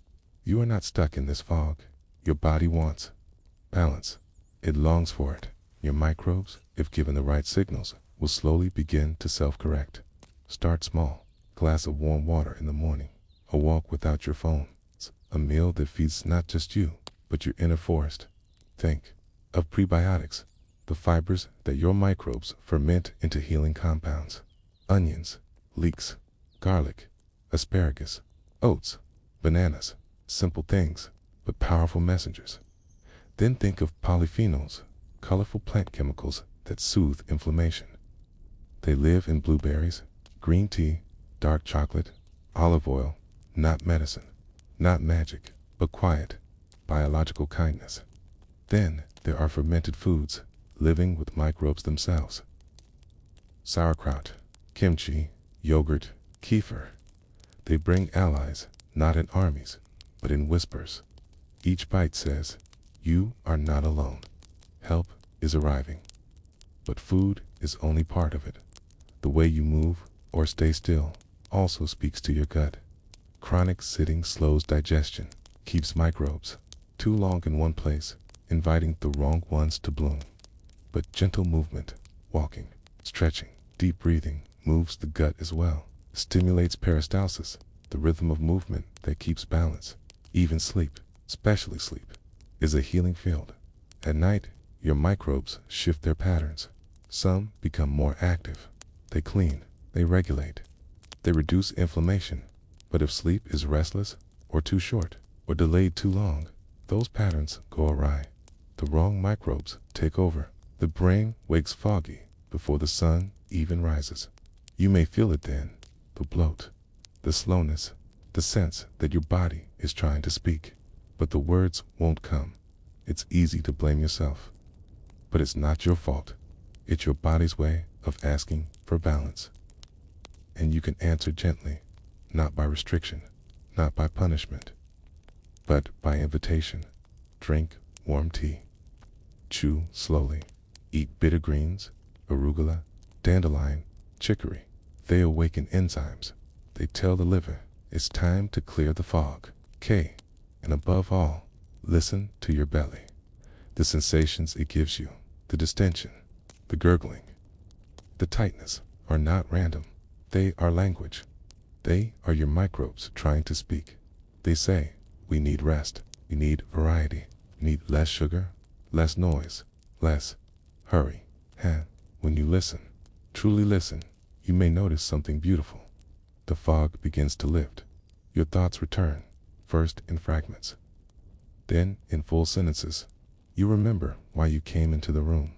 Speaker 1: You are not stuck in this fog. Your body wants balance. It longs for it. Your microbes, if given the right signals, will slowly begin to self-correct. Start small. Glass of warm water in the morning. A walk without your phone. A meal that feeds not just you, but your inner forest. Think of prebiotics, the fibers that your microbes ferment into healing compounds. Onions, leeks, garlic, asparagus, oats, bananas. Simple things, but powerful messengers. Then think of polyphenols, colorful plant chemicals that soothe inflammation. They live in blueberries, green tea, dark chocolate, olive oil. Not medicine, not magic, but quiet, biological kindness. Then there are fermented foods, living with microbes themselves. Sauerkraut, kimchi, yogurt, kefir. They bring allies, not in armies, but in whispers. Each bite says, you are not alone. Help is arriving. But food is only part of it. The way you move or stay still also speaks to your gut. Chronic sitting slows digestion, keeps microbes too long in one place, inviting the wrong ones to bloom. But gentle movement, walking, stretching, deep breathing, moves the gut as well, stimulates peristalsis, the rhythm of movement that keeps balance. Even sleep, especially sleep, is a healing field. At night, your microbes shift their patterns. Some become more active. They clean, they regulate, they reduce inflammation. But if sleep is restless, or too short, or delayed too long, those patterns go awry. The wrong microbes take over. The brain wakes foggy before the sun even rises. You may feel it then, the bloat, the slowness, the sense that your body is trying to speak, but the words won't come. It's easy to blame yourself, but it's not your fault. It's your body's way of asking for balance. And you can answer gently. Not by restriction, not by punishment, but by invitation. Drink warm tea. Chew slowly. Eat bitter greens, arugula, dandelion, chicory. They awaken enzymes. They tell the liver it's time to clear the fog. And above all, listen to your belly. The sensations it gives you, the distension, the gurgling, the tightness are not random. They are language. They are your microbes trying to speak. They say, we need rest, we need variety, we need less sugar, less noise, less hurry. When you listen, truly listen, you may notice something beautiful. The fog begins to lift. Your thoughts return, first in fragments, then in full sentences. You remember why you came into the room.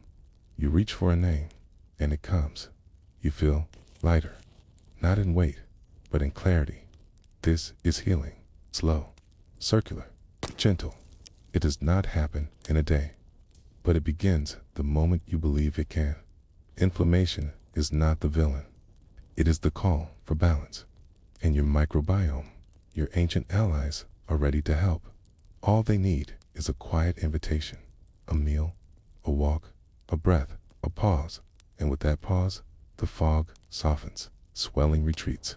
Speaker 1: You reach for a name, and it comes. You feel lighter, not in weight, but in clarity. This is healing, slow, circular, gentle. It does not happen in a day, but it begins the moment you believe it can. Inflammation is not the villain. It is the call for balance. And your microbiome, your ancient allies, are ready to help. All they need is a quiet invitation, a meal, a walk, a breath, a pause. And with that pause, the fog softens, swelling retreats.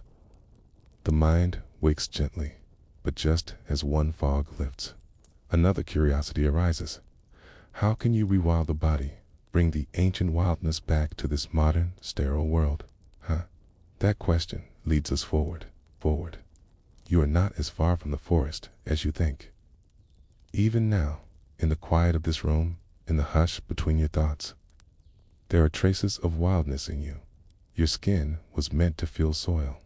Speaker 1: The mind wakes gently, but just as one fog lifts, another curiosity arises. How can you rewild the body, bring the ancient wildness back to this modern, sterile world? That question leads us forward. You are not as far from the forest as you think. Even now, in the quiet of this room, in the hush between your thoughts, there are traces of wildness in you. Your skin was meant to feel soil.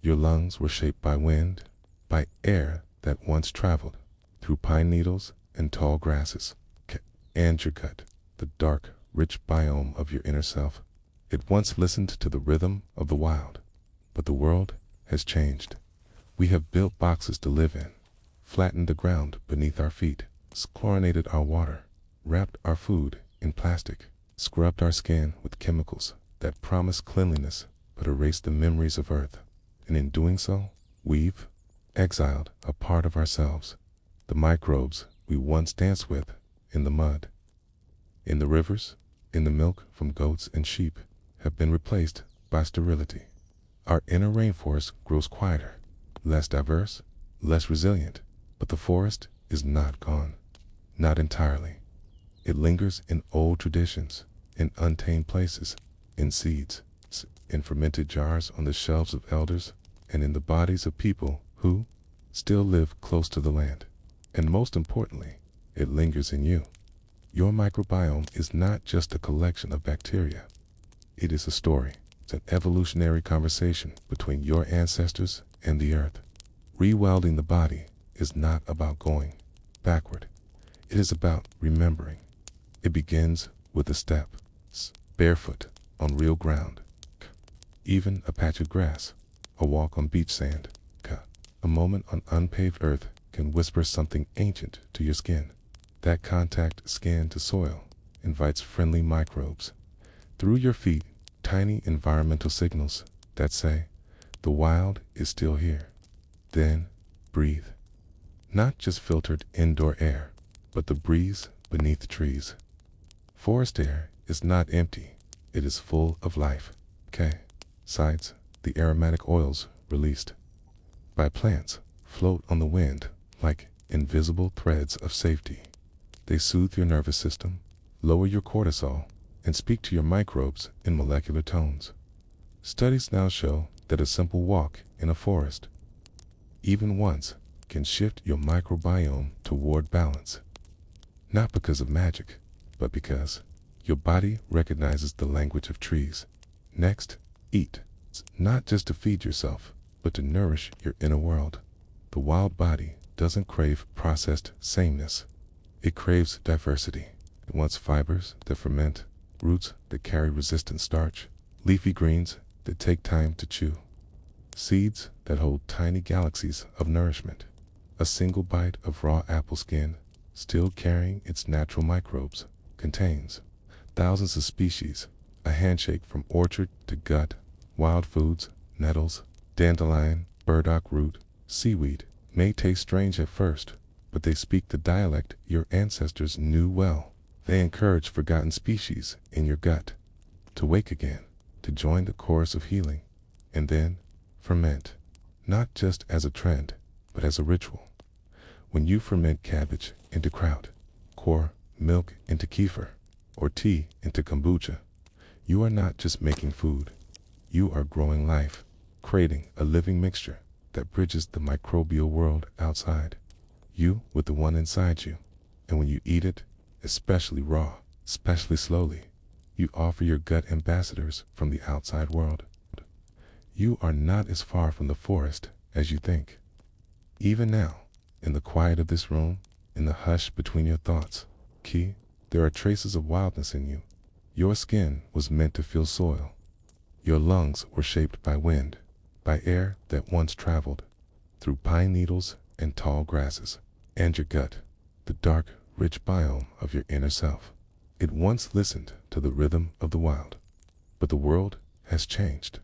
Speaker 1: Your lungs were shaped by wind, by air that once traveled through pine needles and tall grasses. And your gut, the dark, rich biome of your inner self, it once listened to the rhythm of the wild. But the world has changed. We have built boxes to live in, flattened the ground beneath our feet, chlorinated our water, wrapped our food in plastic, scrubbed our skin with chemicals that promise cleanliness but erase the memories of Earth. And in doing so, we've exiled a part of ourselves, the microbes we once danced with in the mud, in the rivers, in the milk from goats and sheep, have been replaced by sterility. Our inner rainforest grows quieter, less diverse, less resilient, but the forest is not gone. Not entirely. It lingers in old traditions, in untamed places, in seeds, in fermented jars on the shelves of elders, and in the bodies of people who still live close to the land. And most importantly, it lingers in you. Your microbiome is not just a collection of bacteria. It is a story. It's an evolutionary conversation between your ancestors and the earth. Rewilding the body is not about going backward. It is about remembering. It begins with a step, barefoot on real ground, even a patch of grass, a walk on beach sand, a moment on unpaved earth can whisper something ancient to your skin. That contact, skin to soil, invites friendly microbes. Through your feet, tiny environmental signals that say, the wild is still here. Then, breathe. Not just filtered indoor air, but the breeze beneath the trees. Forest air is not empty. It is full of life. Sides, the aromatic oils released by plants float on the wind like invisible threads of safety. They soothe your nervous system, lower your cortisol, and speak to your microbes in molecular tones. Studies now show that a simple walk in a forest, even once, can shift your microbiome toward balance. Not because of magic, but because your body recognizes the language of trees. Next, eat. It's not just to feed yourself, but to nourish your inner world. The wild body doesn't crave processed sameness. It craves diversity. It wants fibers that ferment, roots that carry resistant starch, leafy greens that take time to chew, seeds that hold tiny galaxies of nourishment. A single bite of raw apple skin, still carrying its natural microbes, contains thousands of species. A handshake from orchard to gut, wild foods, nettles, dandelion, burdock root, seaweed, may taste strange at first, but they speak the dialect your ancestors knew well. They encourage forgotten species in your gut to wake again, to join the chorus of healing, and then ferment, not just as a trend, but as a ritual. When you ferment cabbage into kraut, pour milk into kefir, or tea into kombucha, you are not just making food. You are growing life, creating a living mixture that bridges the microbial world outside, you with the one inside you. And when you eat it, especially raw, especially slowly, you offer your gut ambassadors from the outside world. You are not as far from the forest as you think. Even now, in the quiet of this room, in the hush between your thoughts, there are traces of wildness in you. Your skin was meant to feel soil. Your lungs were shaped by wind, by air that once traveled through pine needles and tall grasses. And your gut, the dark, rich biome of your inner self. It once listened to the rhythm of the wild. But the world has changed.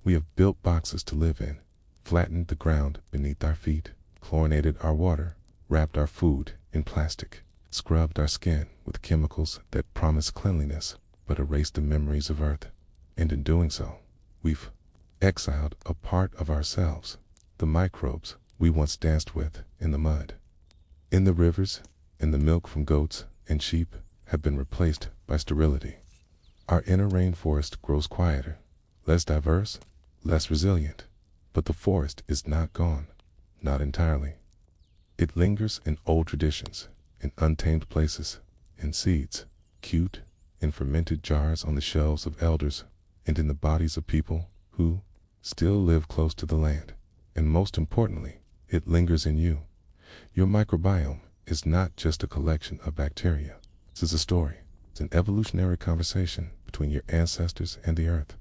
Speaker 1: We have built boxes to live in, flattened the ground beneath our feet, chlorinated our water, wrapped our food in plastic, scrubbed our skin with chemicals that promise cleanliness but erase the memories of Earth. And in doing so, we've exiled a part of ourselves, the microbes we once danced with in the mud, in the rivers, and the milk from goats and sheep have been replaced by sterility. Our inner rainforest grows quieter, less diverse, less resilient, but the forest is not gone, not entirely. It lingers in old traditions, in untamed places, in seeds, cute, in fermented jars on the shelves of elders, and in the bodies of people who still live close to the land. And most importantly, it lingers in you. Your microbiome is not just a collection of bacteria. This is a story. It's an evolutionary conversation between your ancestors and the earth.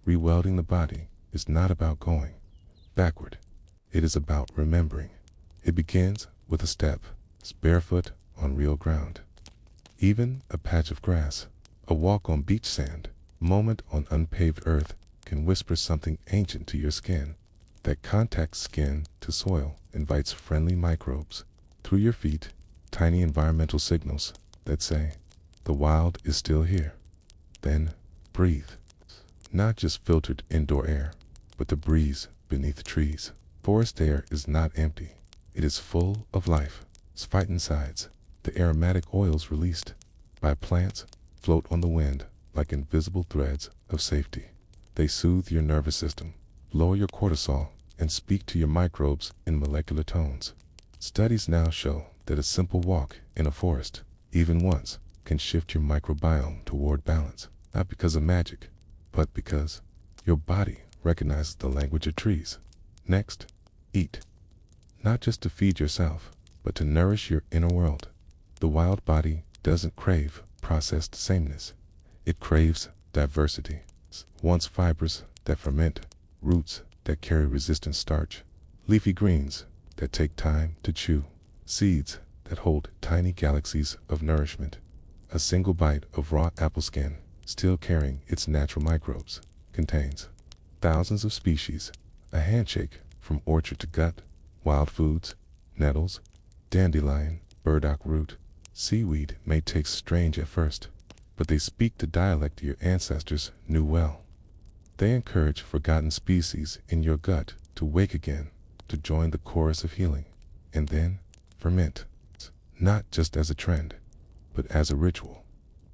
Speaker 1: Rewelding the body is not about going backward. It is about remembering. It begins with a step, barefoot on real ground. Even a patch of grass, a walk on beach sand, a moment on unpaved earth can whisper something ancient to your skin. That contact skin to soil invites friendly microbes. Through your feet, tiny environmental signals that say, the wild is still here. Then, breathe. Not just filtered indoor air, but the breeze beneath the trees. Forest air is not empty. It is full of life. Phytoncides, the aromatic oils released by plants, float on the wind like invisible threads of safety. They soothe your nervous system, lower your cortisol, and speak to your microbes in molecular tones. Studies now show that a simple walk in a forest, even once, can shift your microbiome toward balance, not because of magic, but because your body recognizes the language of trees. Next, eat. Not just to feed yourself, but to nourish your inner world. The wild body doesn't crave processed sameness. It craves diversity. Wants fibers that ferment, roots that carry resistant starch, leafy greens that take time to chew, seeds that hold tiny galaxies of nourishment. A single bite of raw apple skin, still carrying its natural microbes, contains thousands of species. A handshake from orchard to gut, wild foods, nettles, dandelion, burdock root, seaweed may taste strange at first, but they speak the dialect your ancestors knew well. They encourage forgotten species in your gut to wake again, to join the chorus of healing, and then ferment, not just as a trend, but as a ritual.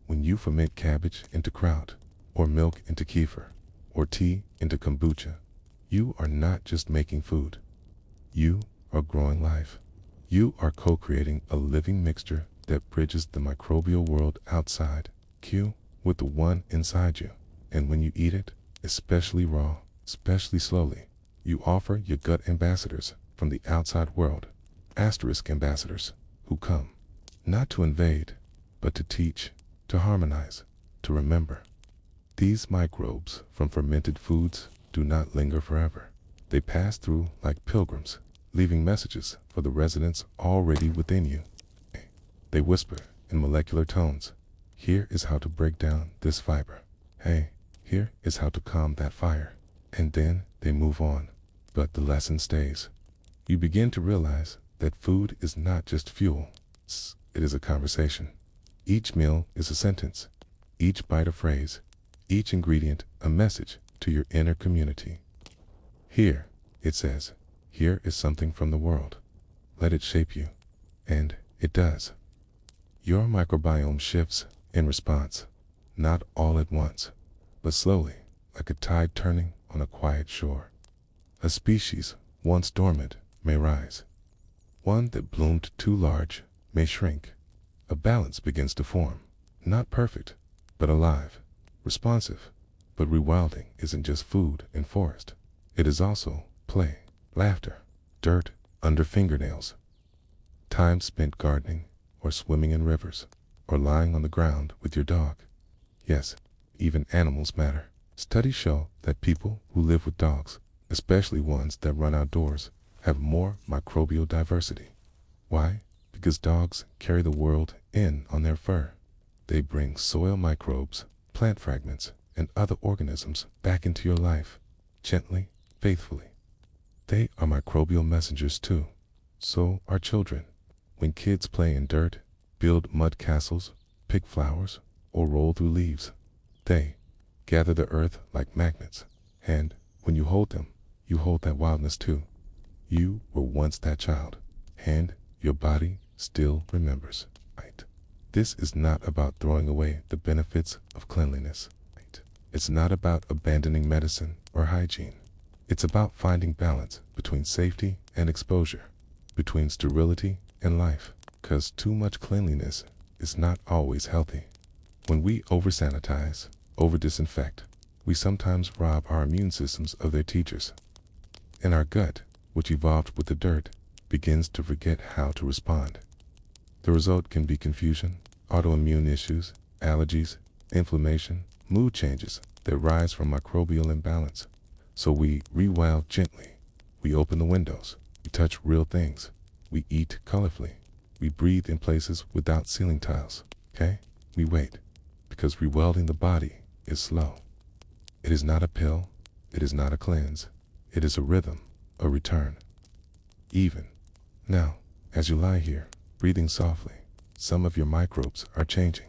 Speaker 1: When you ferment cabbage into kraut, or milk into kefir, or tea into kombucha, you are not just making food. You are growing life. You are co-creating a living mixture that bridges the microbial world outside you with the one inside you. And when you eat it, especially raw, especially slowly, you offer your gut ambassadors from the outside world, asterisk ambassadors, who come not to invade, but to teach, to harmonize, to remember. These microbes from fermented foods do not linger forever. They pass through like pilgrims, leaving messages for the residents already within you. They whisper in molecular tones, here is how to break down this fiber. Hey, here is how to calm that fire. And then they move on, but the lesson stays. You begin to realize that food is not just fuel, it is a conversation. Each meal is a sentence, each bite a phrase, each ingredient a message to your inner community. Here, it says, here is something from the world. Let it shape you. And it does. Your microbiome shifts in response, not all at once, but slowly, like a tide turning on a quiet shore. A species once dormant may rise. One that bloomed too large may shrink. A balance begins to form, not perfect, but alive, responsive. But rewilding isn't just food and forest. It is also play, laughter, dirt under fingernails, time spent gardening or swimming in rivers, or lying on the ground with your dog. Yes, even animals matter. Studies show that people who live with dogs, especially ones that run outdoors, have more microbial diversity. Why? Because dogs carry the world in on their fur. They bring soil microbes, plant fragments, and other organisms back into your life, gently, faithfully. They are microbial messengers too. So are children. When kids play in dirt, build mud castles, pick flowers, or roll through leaves, they gather the earth like magnets. And when you hold them, you hold that wildness too. You were once that child, and your body still remembers. Right? This is not about throwing away the benefits of cleanliness. Right? It's not about abandoning medicine or hygiene. It's about finding balance between safety and exposure, between sterility and life, because too much cleanliness is not always healthy. When we over-sanitize, over-disinfect, we sometimes rob our immune systems of their teachers. And our gut, which evolved with the dirt, begins to forget how to respond. The result can be confusion, autoimmune issues, allergies, inflammation, mood changes that rise from microbial imbalance. So we rewild gently. We open the windows. We touch real things. We eat colorfully. We breathe in places without ceiling tiles. Okay? We wait. Because rewelding the body is slow. It is not a pill. It is not a cleanse. It is a rhythm, a return. Even now, as you lie here, breathing softly, some of your microbes are changing.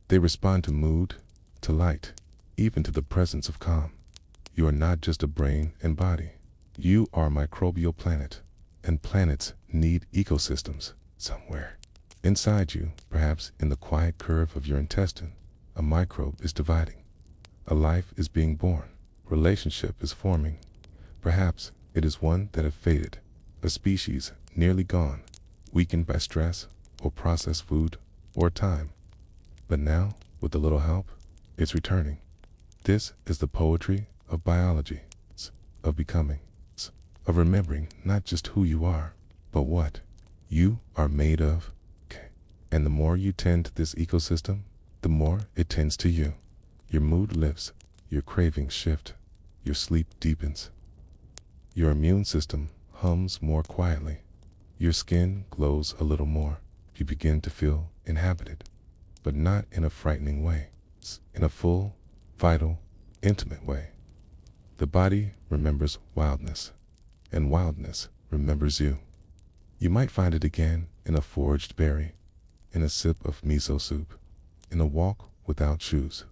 Speaker 1: They respond to mood, to light, even to the presence of calm. You are not just a brain and body. You are a microbial planet, and planets need ecosystems somewhere. Inside you, perhaps in the quiet curve of your intestine, a microbe is dividing. A life is being born. Relationship is forming. Perhaps it is one that have faded, a species nearly gone, weakened by stress or processed food or time. But now, with a little help, it's returning. This is the poetry of biology, of becoming, of remembering not just who you are, but what you are made of. And the more you tend to this ecosystem, the more it tends to you. Your mood lifts, your cravings shift, your sleep deepens. Your immune system hums more quietly. Your skin glows a little more. You begin to feel inhabited, but not in a frightening way. It's in a full, vital, intimate way. The body remembers wildness, and wildness remembers you. You might find it again in a foraged berry, in a sip of miso soup, in a walk without shoes,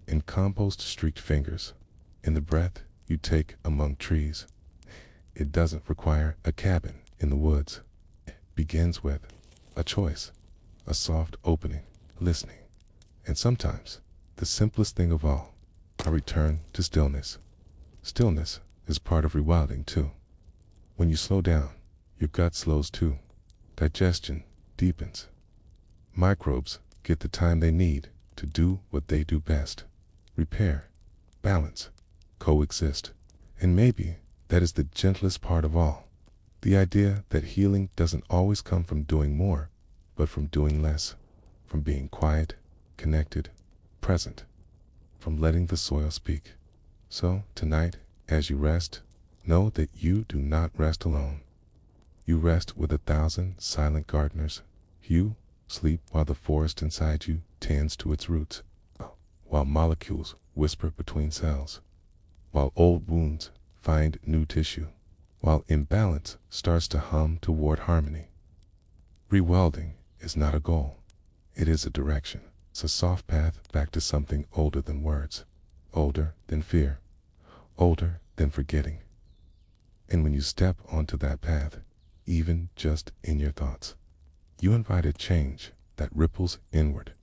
Speaker 1: in compost-streaked fingers, in the breath you take among trees. It doesn't require a cabin in the woods. It begins with a choice, a soft opening, listening, and sometimes, the simplest thing of all, a return to stillness. Stillness is part of rewilding too. When you slow down, your gut slows too. Digestion deepens. Microbes get the time they need to do what they do best. Repair, balance, coexist. And maybe that is the gentlest part of all. The idea that healing doesn't always come from doing more, but from doing less, from being quiet, connected, present, from letting the soil speak. So tonight, as you rest, know that you do not rest alone. You rest with 1,000 silent gardeners. You sleep while the forest inside you tends to its roots, while molecules whisper between cells, while old wounds find new tissue, while imbalance starts to hum toward harmony. Rewelding is not a goal. It is a direction. It's a soft path back to something older than words, older than fear, older than forgetting. And when you step onto that path, even just in your thoughts, you invite a change that ripples inward.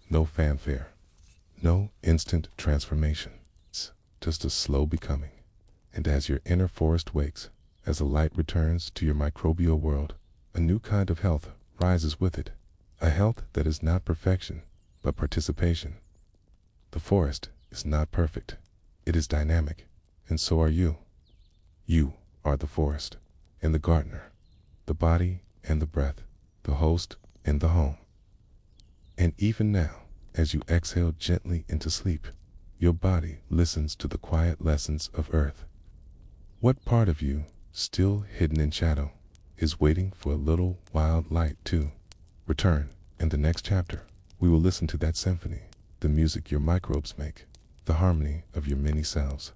Speaker 1: No fanfare, no instant transformation. It's just a slow becoming. And as your inner forest wakes, as the light returns to your microbial world, a new kind of health rises with it. A health that is not perfection, but participation. The forest is not perfect. It is dynamic, and so are you. You are the forest, and the gardener, the body and the breath, the host and the home. And even now, as you exhale gently into sleep, your body listens to the quiet lessons of earth. What part of you, still hidden in shadow, is waiting for a little wild light to return? In the next chapter, we will listen to that symphony, the music your microbes make, the harmony of your many selves.